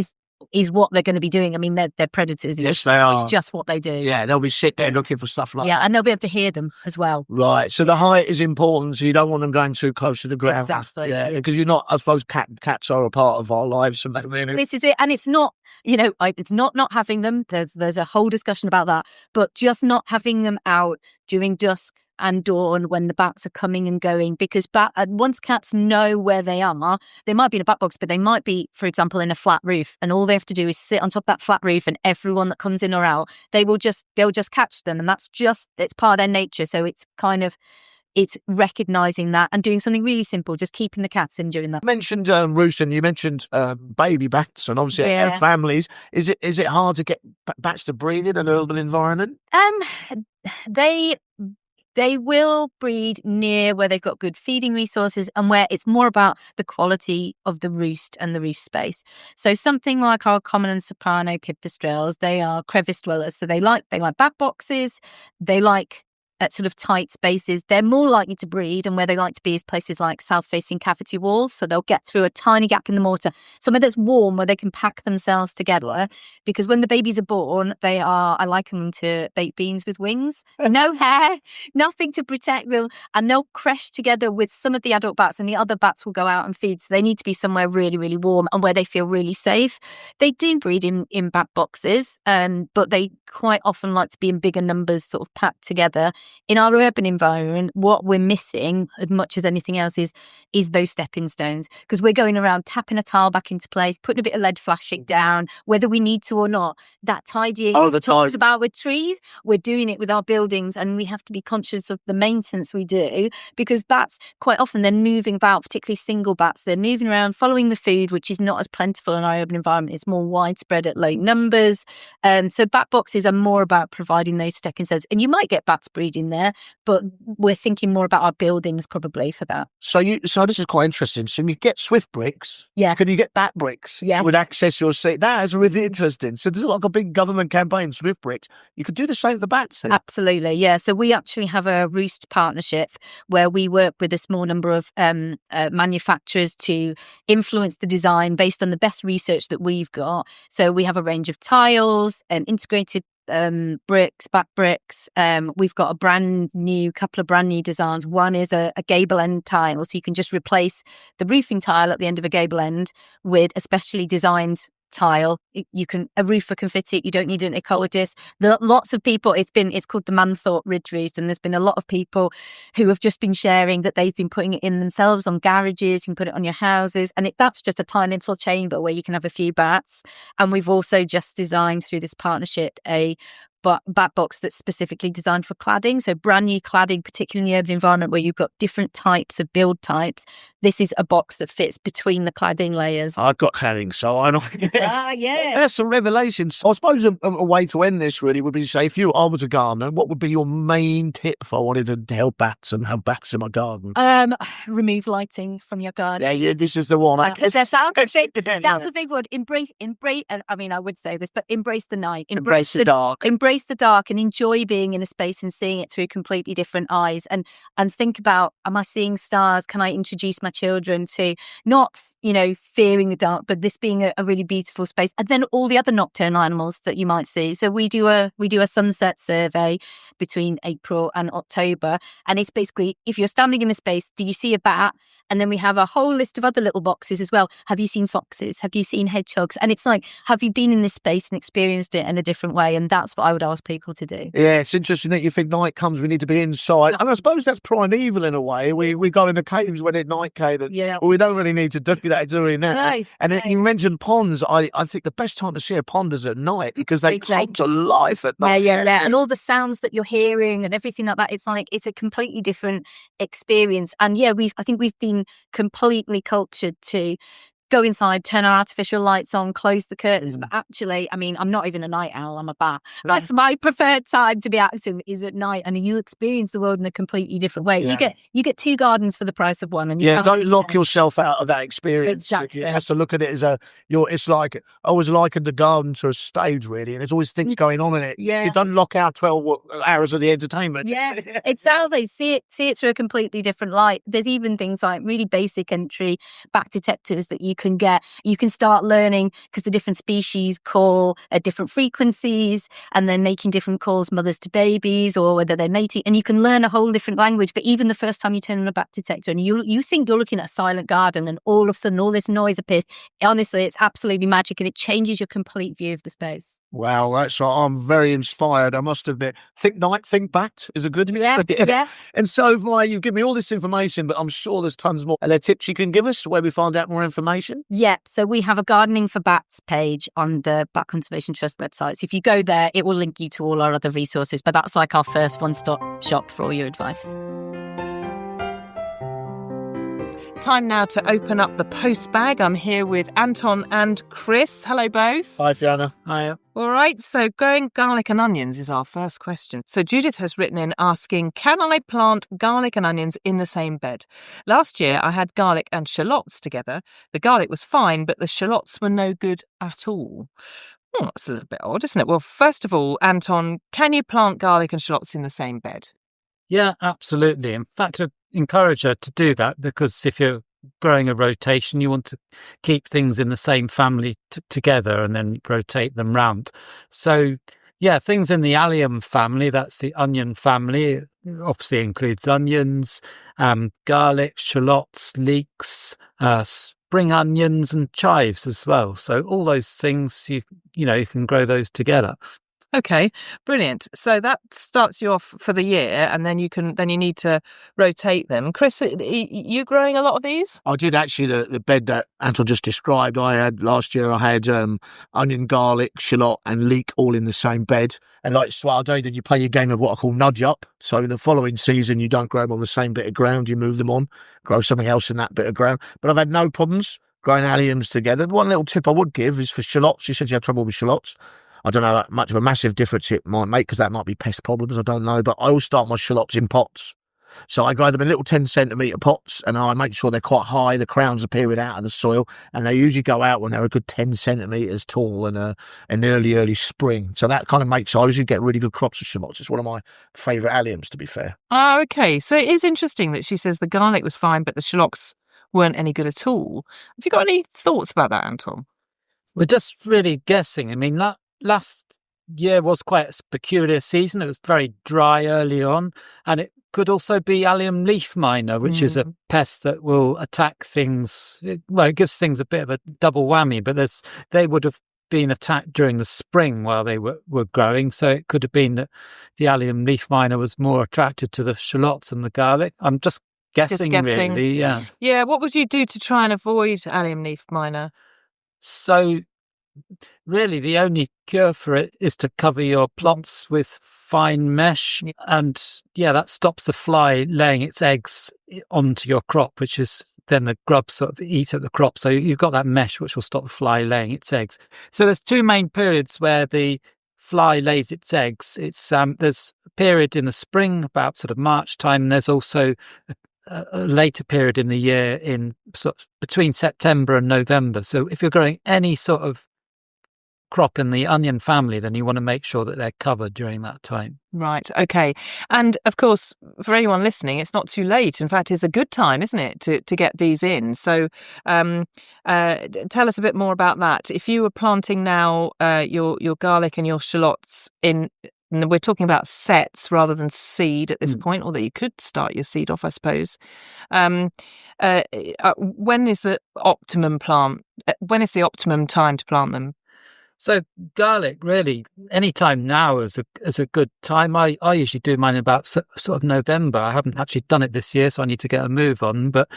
is what they're going to be doing. I mean, they're predators. Yes, they are. It's just what they do. Yeah, they'll be sitting there looking for stuff like that. Yeah, and they'll be able to hear them as well. Right, so the height is important, so you don't want them going too close to the ground. Exactly. Yeah, because I suppose cats are a part of our lives. So this is it, and it's not, it's not having them. There's a whole discussion about that, but just not having them out during dusk and dawn when the bats are coming and going, because once cats know where they are, they might be in a bat box, but they might be, for example, in a flat roof, and all they have to do is sit on top of that flat roof, and everyone that comes in or out, they'll just catch them, and it's part of their nature. So it's recognizing that and doing something really simple, just keeping the cats in during that. You mentioned roosting, you mentioned baby bats, and obviously their families. Is it hard to get bats to breed in an urban environment? They will breed near where they've got good feeding resources and where it's more about the quality of the roost and the roof space. So something like our common and soprano pipistrelles, they are crevice dwellers. So they like bat boxes. They like sort of tight spaces. They're more likely to breed, and where they like to be is places like south-facing cavity walls. So they'll get through a tiny gap in the mortar, somewhere that's warm where they can pack themselves together. Because when the babies are born, I liken them to baked beans with wings. No hair, nothing to protect them, and they'll crash together with some of the adult bats, and the other bats will go out and feed. So they need to be somewhere really, really warm and where they feel really safe. They do breed in bat boxes, but they quite often like to be in bigger numbers, sort of packed together. In our urban environment, what we're missing as much as anything else is those stepping stones, because we're going around tapping a tile back into place, putting a bit of lead flashing down, whether we need to or not. That tidying talks about with trees, we're doing it with our buildings, and we have to be conscious of the maintenance we do, because bats, quite often, they're moving about, particularly single bats. They're moving around following the food, which is not as plentiful in our urban environment. It's more widespread at low numbers. So bat boxes are more about providing those stepping stones. And you might get bats breeding breeding there, but we're thinking more about our buildings probably for that. So this is quite interesting. So you get Swift bricks. Yeah. Can you get bat bricks? Yeah. With access your seat? That is really interesting. So there's like a big government campaign, Swift bricks. You could do the same for bats. Absolutely, yeah. So we actually have a Roost partnership where we work with a small number of manufacturers to influence the design based on the best research that we've got. So we have a range of tiles and integrated bricks, bat bricks. We've got couple of brand new designs. One is a gable end tile, so you can just replace the roofing tile at the end of a gable end with a specially designed tile. A roofer can fit it. You don't need an ecologist. Lots of people, it's called the Manthorpe Ridge Roost, and there's been a lot of people who have just been sharing that they've been putting it in themselves on garages. You can put it on your houses, and that's just a tiny little chamber where you can have a few bats. And we've also just designed through this partnership a bat box that's specifically designed for cladding. So brand new cladding, particularly in the urban environment where you've got different types of build types. This is a box that fits between the cladding layers. I've got cladding, so I know. Yeah. That's some revelations. I suppose a way to end this really would be to say, if I was a gardener, what would be your main tip if I wanted to help bats and have bats in my garden? Remove lighting from your garden. Yeah, this is the one. That's the big one. Embrace. I mean, I would say this, but embrace the night. Embrace the dark. Embrace the dark and enjoy being in a space and seeing it through completely different eyes. And think about, am I seeing stars? Can I introduce my children to not, fearing the dark, but this being a really beautiful space? And then all the other nocturnal animals that you might see. So we do a sunset survey between April and October. And it's basically, if you're standing in a space, do you see a bat? And then we have a whole list of other little boxes as well. Have you seen foxes? Have you seen hedgehogs? And it's like, have you been in this space and experienced it in a different way? And that's what I would ask people to do. Yeah, it's interesting that you think night comes, we need to be inside. And I suppose that's primeval in a way. We go in the caves when it's night cave. Well, we don't really need to do that during that. No, and you mentioned ponds. I think the best time to see a pond is at night because they come to life at night. Yeah. And all the sounds that you're hearing and everything like that, it's a completely different experience. And yeah, I think we've been completely cultured to go inside, turn our artificial lights on, close the curtains. But actually, I mean, I'm not even a night owl, I'm a bat. That's my preferred time to be active is at night, and you experience the world in a completely different way. Yeah. You get two gardens for the price of one. And don't lock yourself out of that experience. Exactly. You have to look at it as it's like, I always likened the garden to a stage really, and there's always things going on in it. Yeah. You don't lock out 12 hours of the entertainment. Yeah, exactly. See it through a completely different light. There's even things like really basic entry bat detectors that you can get. You can start learning because the different species call at different frequencies and then making different calls, mothers to babies or whether they're mating, and you can learn a whole different language. But even the first time you turn on a bat detector and you think you're looking at a silent garden and all of a sudden all this noise appears, honestly, it's absolutely magic and it changes your complete view of the space. Wow, that's right. I'm very inspired, I must admit. Think night, think bat is a good yeah. And so, you've given me all this information, but I'm sure there's tons more. Are there tips you can give us where we find out more information? Yeah, so we have a Gardening for Bats page on the Bat Conservation Trust website. So if you go there, it will link you to all our other resources, but that's like our first one-stop shop for all your advice. Time now to open up the postbag. I'm here with Anton and Chris. Hello, both. Hi, Fiona. Hiya. All right, so growing garlic and onions is our first question. So Judith has written in asking, can I plant garlic and onions in the same bed? Last year, I had garlic and shallots together. The garlic was fine, but the shallots were no good at all. Oh, that's a little bit odd, isn't it? Well, first of all, Anton, can you plant garlic and shallots in the same bed? Yeah, absolutely. In fact, I'd encourage her to do that because if you're growing a rotation, you want to keep things in the same family together and then rotate them round. So, yeah, things in the allium family, that's the onion family. It obviously includes onions, garlic, shallots, leeks, spring onions and chives as well. So all those things, you can grow those together. Okay, brilliant. So that starts you off for the year, and then you need to rotate them. Chris, are you growing a lot of these? I did actually. The bed that Anton just described, I had last year. I had onion, garlic, shallot, and leek all in the same bed. And like Suardo, then you play your game of what I call nudge up. So in the following season, you don't grow them on the same bit of ground. You move them on, grow something else in that bit of ground. But I've had no problems growing alliums together. One little tip I would give is for shallots. You said you had trouble with shallots. I don't know how much of a massive difference it might make because that might be pest problems. I don't know. But I always start my shallots in pots. So I grow them in little 10 centimetre pots and I make sure they're quite high. The crowns are peering out of the soil and they usually go out when they're a good 10 centimetres tall in early spring. So that kind of makes, I usually get really good crops of shallots. It's one of my favourite alliums, to be fair. Oh, okay. So it is interesting that she says the garlic was fine, but the shallots weren't any good at all. Have you got any thoughts about that, Anton? We're just really guessing. I mean, last year was quite a peculiar season. It was very dry early on, and it could also be allium leaf miner, which is a pest that will attack things. It gives things a bit of a double whammy, but they would have been attacked during the spring while they were growing. So it could have been that the allium leaf miner was more attracted to the shallots and the garlic. I'm just guessing. Really. Yeah. Yeah. What would you do to try and avoid allium leaf miner? So really, the only cure for it is to cover your plots with fine mesh. And that stops the fly laying its eggs onto your crop, which is then the grubs sort of eat at the crop. So you've got that mesh which will stop the fly laying its eggs. So there's two main periods where the fly lays its eggs. It's there's a period in the spring, about sort of March time, and there's also a later period in the year in sort of between September and November. So if you're growing any sort of crop in the onion family, then you want to make sure that they're covered during that time. Right. Okay. And of course, for anyone listening, it's not too late. In fact, it's a good time, isn't it, to get these in? So tell us a bit more about that. If you were planting now your garlic and your shallots in, and we're talking about sets rather than seed at this point, although you could start your seed off, I suppose. When is the optimum when is the optimum time to plant them? So garlic, really, any time now is a good time. I usually do mine about sort of November. I haven't actually done it this year, so I need to get a move on. But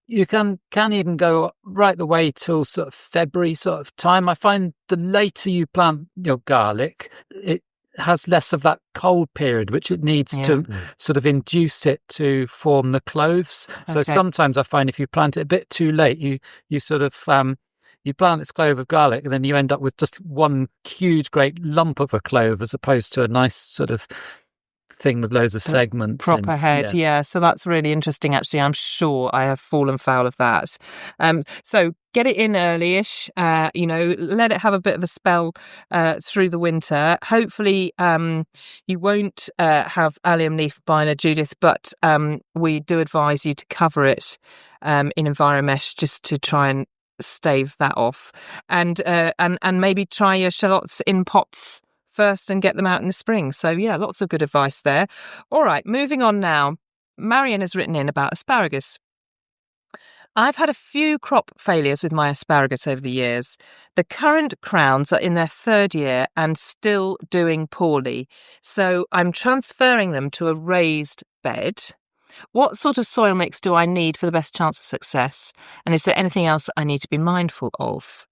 you can even go right the way till sort of February sort of time. I find the later you plant your garlic, it has less of that cold period, which it needs to sort of induce it to form the cloves. So sometimes I find if you plant it a bit too late, you sort of you plant this clove of garlic and then you end up with just one huge great lump of a clove as opposed to a nice sort of thing with loads of segments. Proper head, yeah. So that's really interesting, actually. I'm sure I have fallen foul of that. So get it in early-ish, let it have a bit of a spell through the winter. Hopefully you won't have allium leaf miner, Judith, but we do advise you to cover it in EnviroMesh just to try and stave that off, and maybe try your shallots in pots first and get them out in the spring. So lots of good advice there. All right, moving on now. Marion has written in about asparagus. I've had a few crop failures with my asparagus over the years. The current crowns are in their third year and still doing poorly, so I'm transferring them to a raised bed. What sort of soil mix do I need for the best chance of success? And is there anything else I need to be mindful of?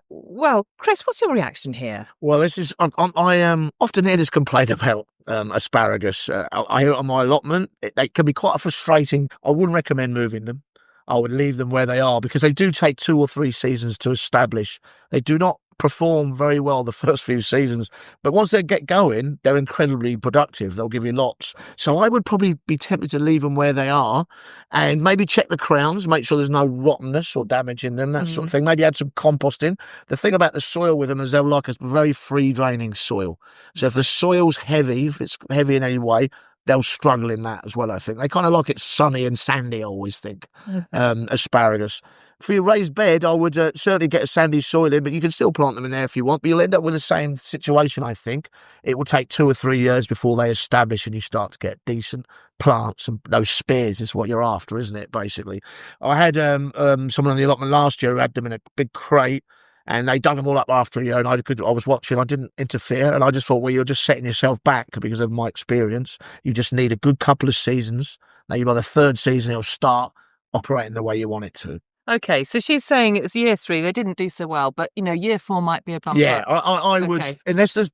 Well, Chris, what's your reaction here? Well, this is I often hear this complaint about asparagus. I hear it on my allotment. They can be quite frustrating. I wouldn't recommend moving them. I would leave them where they are because they do take 2 or 3 seasons to establish. They do not perform very well the first few seasons, but once they get going, they're incredibly productive. They'll give you lots. So I would probably be tempted to leave them where they are and maybe check the crowns, make sure there's no rottenness or damage in them, that sort of thing. Maybe add some composting. The thing about the soil with them is they're like a very free draining soil. So if the soil's heavy, if it's heavy in any way, they'll struggle in that as well, I think. They kind of like it sunny and sandy, I always think, asparagus. For your raised bed, I would certainly get a sandy soil in, but you can still plant them in there if you want. But you'll end up with the same situation, I think. It will take 2 or 3 years before they establish and you start to get decent plants. And those spears is what you're after, isn't it, basically? I had someone on the allotment last year who had them in a big crate, and they dug them all up after a year, and I was watching, I didn't interfere, and I just thought, well, you're just setting yourself back because of my experience. You just need a good couple of seasons. Maybe by the 3rd season, it'll start operating the way you want it to. Okay, so she's saying it was year 3, they didn't do so well, but, year 4 might be a bumper. Yeah, I would, unless there's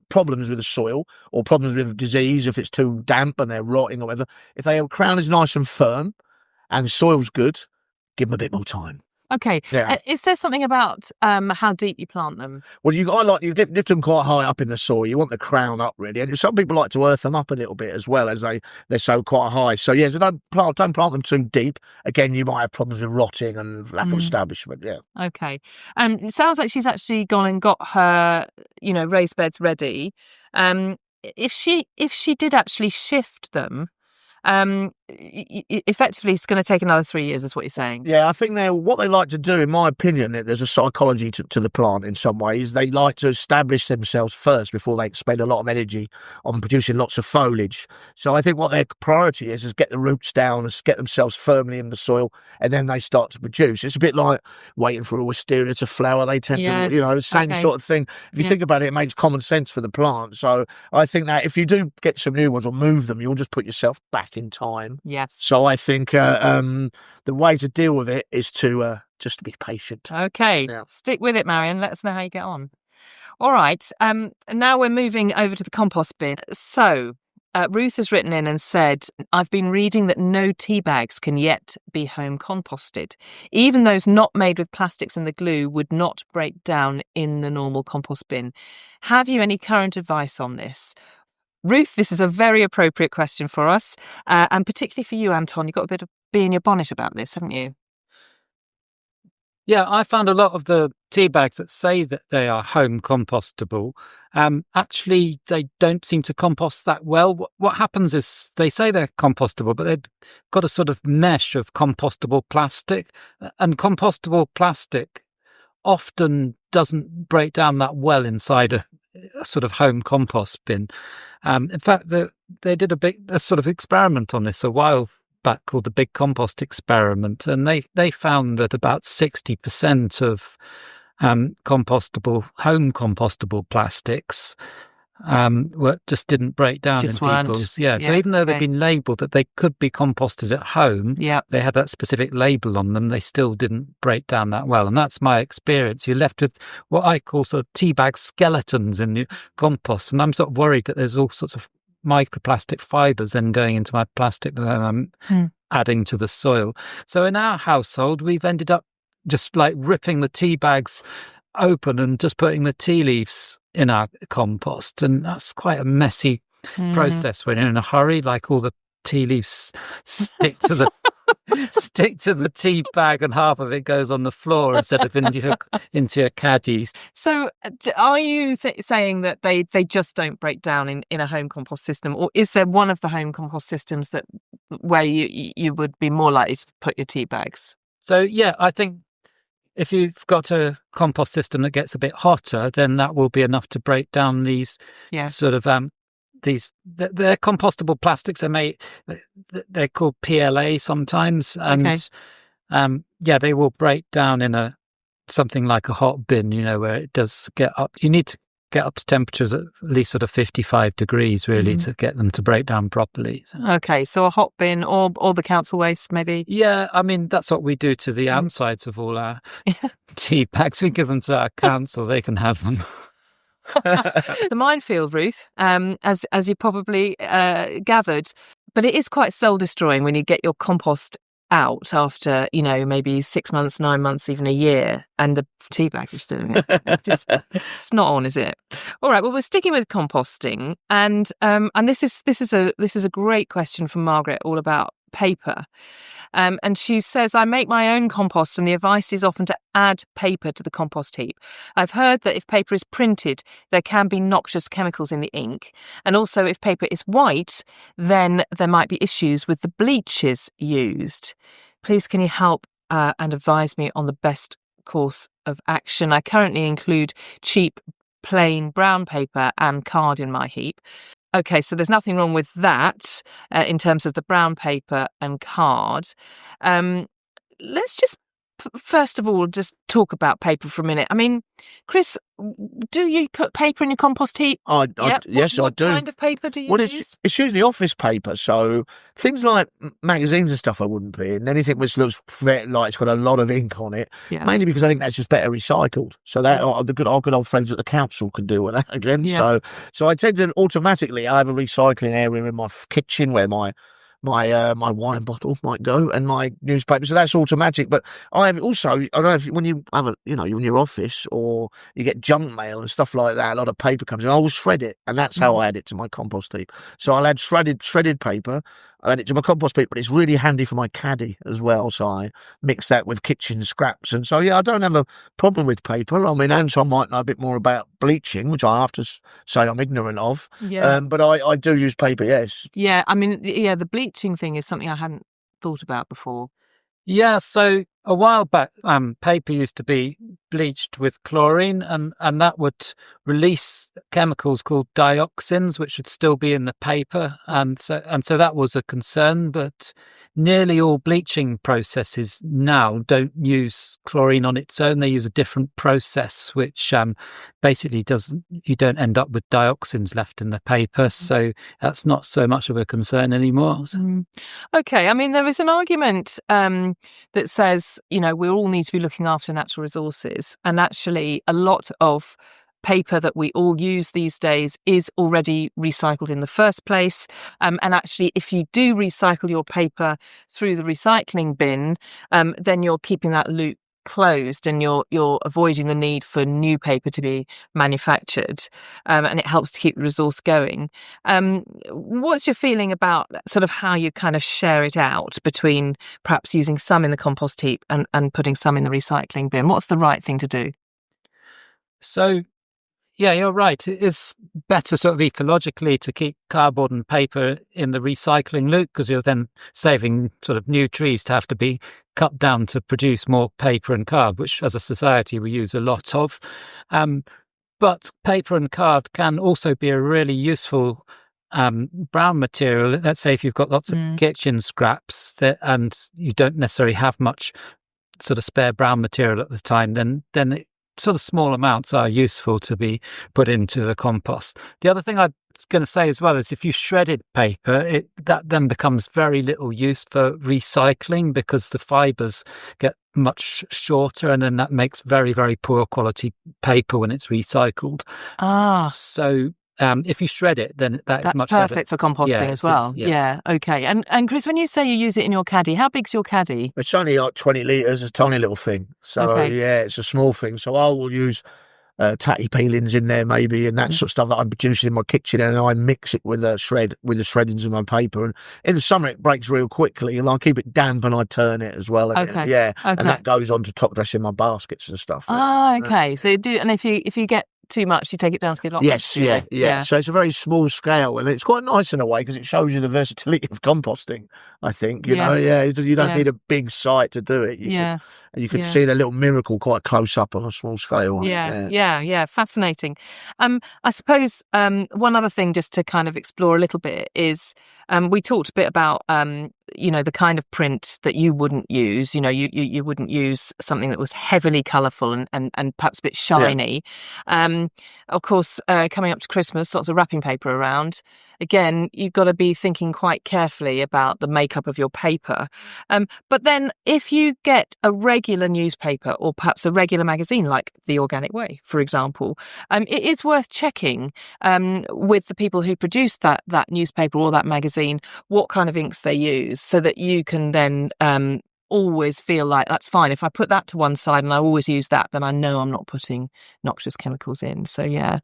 problems with the soil or problems with disease, if it's too damp and they're rotting or whatever, if their crown is nice and firm and the soil's good, give them a bit more time. Okay. Yeah. Is there something about how deep you plant them? Well, you lift them quite high up in the soil. You want the crown up, really. And some people like to earth them up a little bit as well, as they're so quite high. So yeah, so don't plant them too deep. Again, you might have problems with rotting and lack of establishment. Yeah. Okay. It sounds like she's actually gone and got her, raised beds ready. If she did actually shift them, effectively it's going to take another 3 years, is what you're saying. Yeah, I think what they like to do, in my opinion, there's a psychology to the plant in some ways. They like to establish themselves first before they spend a lot of energy on producing lots of foliage. So I think what their priority is get the roots down, is get themselves firmly in the soil, and then they start to produce. It's a bit like waiting for a wisteria to flower. They tend to, the same sort of thing. If you think about it, it makes common sense for the plant. So I think that if you do get some new ones or move them, you'll just put yourself back in time. Yes. So I think the way to deal with it is to just be patient. Okay. Yeah. Stick with it, Marion. Let us know how you get on. All right. Now we're moving over to the compost bin. So Ruth has written in and said, I've been reading that no tea bags can yet be home composted. Even those not made with plastics and the glue would not break down in the normal compost bin. Have you any current advice on this? Ruth, this is a very appropriate question for us, and particularly for you, Anton. You've got a bit of bee in your bonnet about this, haven't you? Yeah, I found a lot of the tea bags that say that they are home compostable. Actually, they don't seem to compost that well. What happens is they say they're compostable, but they've got a sort of mesh of compostable plastic, and compostable plastic often doesn't break down that well inside a sort of home compost bin. In fact, they did a sort of experiment on this a while back called the Big Compost Experiment, and they found that about 60% of home compostable plastics just didn't break down in people's. Yeah, so even though they've been labelled that they could be composted at home, they had that specific label on them, they still didn't break down that well. And that's my experience. You're left with what I call sort of tea bag skeletons in the compost. And I'm sort of worried that there's all sorts of microplastic fibres then going into my plastic that I'm adding to the soil. So in our household, we've ended up just like ripping the tea bags open and just putting the tea leaves in our compost, and that's quite a messy process when you're in a hurry. Like all the tea leaves stick to the tea bag, and half of it goes on the floor instead of into your caddies. So, are you saying that they just don't break down in a home compost system, or is there one of the home compost systems where you would be more likely to put your tea bags? So, yeah, I think if you've got a compost system that gets a bit hotter, then that will be enough to break down these sort of they're compostable plastics. They're called PLA sometimes, and they will break down in something like a hot bin, where it does get up. You need to get up to temperatures at least sort of 55 degrees really to get them to break down properly. Okay, so a hot bin or the council waste maybe? Yeah, I mean, that's what we do to the outsides of all our tea bags. We give them to our council, they can have them. It's a minefield, Ruth, as you probably gathered, but it is quite soul destroying when you get your compost out after maybe 6 months, 9 months, even a year, and the tea bags are still in it. It's not on, is it? All right, well, we're sticking with composting, and this is a great question from Margaret, all about paper. And she says, I make my own compost and the advice is often to add paper to the compost heap. I've heard that if paper is printed, there can be noxious chemicals in the ink. And also if paper is white, then there might be issues with the bleaches used. Please can you help and advise me on the best course of action? I currently include cheap plain brown paper and card in my heap. Okay, so there's nothing wrong with that in terms of the brown paper and card. Let's just, first of all, just talk about paper for a minute. I mean, Chris, do you put paper in your compost heap? Yes, I do. What kind of paper do you use? It's usually office paper, so things like magazines and stuff I wouldn't put in. Anything which looks like it's got a lot of ink on it, mainly because I think that's just better recycled. So that our good old friends at the council can do with that again. Yes. So I tend to automatically, I have a recycling area in my kitchen where my my wine bottle might go, and my newspaper. So that's automatic. But I have also, I don't know if when you have you're in your office or you get junk mail and stuff like that, a lot of paper comes in. I will shred it, and that's how I add it to my compost heap. So I'll add shredded paper. I add it to my compost heap, but it's really handy for my caddy as well. So I mix that with kitchen scraps, and so I don't have a problem with paper. I mean, Anton might know a bit more about bleaching, which I have to say I'm ignorant of. Yeah. But I do use paper. Yes. Yeah. I mean, yeah, the bleaching thing is something I hadn't thought about before. Yeah, so a while back, paper used to be bleached with chlorine, and that would release chemicals called dioxins, which would still be in the paper, and so that was a concern. But nearly all bleaching processes now don't use chlorine on its own; they use a different process, which basically you don't end up with dioxins left in the paper. So that's not so much of a concern anymore. Okay, I mean, there is an argument that says, we all need to be looking after natural resources. And actually, a lot of paper that we all use these days is already recycled in the first place. And actually, if you do recycle your paper through the recycling bin, then you're keeping that loop closed, and you're avoiding the need for new paper to be manufactured, and it helps to keep the resource going. What's your feeling about sort of how you kind of share it out between perhaps using some in the compost heap and putting some in the recycling bin? What's the right thing to do? So, yeah, you're right. It is better sort of ecologically to keep cardboard and paper in the recycling loop, because you're then saving sort of new trees to have to be cut down to produce more paper and card, which as a society we use a lot of. But paper and card can also be a really useful brown material. Let's say if you've got lots of kitchen scraps and you don't necessarily have much sort of spare brown material at the time, then sort of small amounts are useful to be put into the compost. The other thing I was going to say as well is if you shredded paper, that then becomes very little use for recycling, because the fibres get much shorter, and then that makes very, very poor quality paper when it's recycled. So if you shred it, then that's much perfect better for composting as well. Yeah. Okay. And Chris, when you say you use it in your caddy, how big's your caddy? It's only like 20 litres, a tiny little thing. So yeah, it's a small thing. So I will use tatty peelings in there maybe, and that sort of stuff that I'm producing in my kitchen, and I mix it with the shreddings of my paper. And in the summer it breaks real quickly, and I keep it damp and I turn it as well. And and that goes on to top dressing my baskets and stuff. Okay. So and if you get too much, you take it down to get a lot. Yes, yeah. So it's a very small scale, and it's quite nice in a way because it shows you the versatility of composting. I think you don't need a big site to do it. You can see the little miracle quite close up on a small scale. Yeah. Fascinating. I suppose one other thing just to kind of explore a little bit is we talked a bit about the kind of print that you wouldn't use. You wouldn't use something that was heavily colourful and perhaps a bit shiny. Of course, coming up to Christmas, lots of wrapping paper around. Again, you've got to be thinking quite carefully about the makeup of your paper. But then if you get a regular newspaper or perhaps a regular magazine like The Organic Way, for example, it is worth checking with the people who produce that newspaper or that magazine what kind of inks they use, so that you can then always feel like that's fine. If I put that to one side and I always use that, then I know I'm not putting noxious chemicals in. So yeah.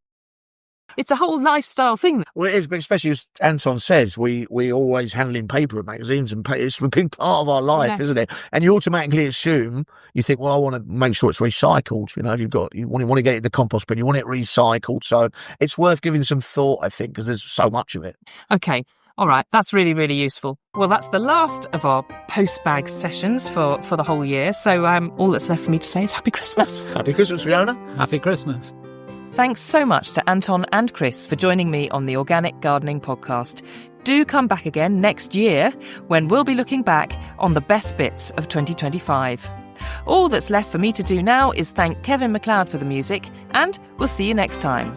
It's a whole lifestyle thing. Well, it is, but especially as Anton says, we always handling paper and magazines, and it's a big part of our life, isn't it? And you automatically assume, you think, well, I want to make sure it's recycled. If you want to get it in the compost bin, you want it recycled. So it's worth giving some thought, I think, because there's so much of it. Okay. All right, that's really, really useful. Well, that's the last of our postbag sessions for the whole year. So all that's left for me to say is Happy Christmas. Happy Christmas, Fiona. Happy Christmas. Thanks so much to Anton and Chris for joining me on the Organic Gardening Podcast. Do come back again next year when we'll be looking back on the best bits of 2025. All that's left for me to do now is thank Kevin MacLeod for the music, and we'll see you next time.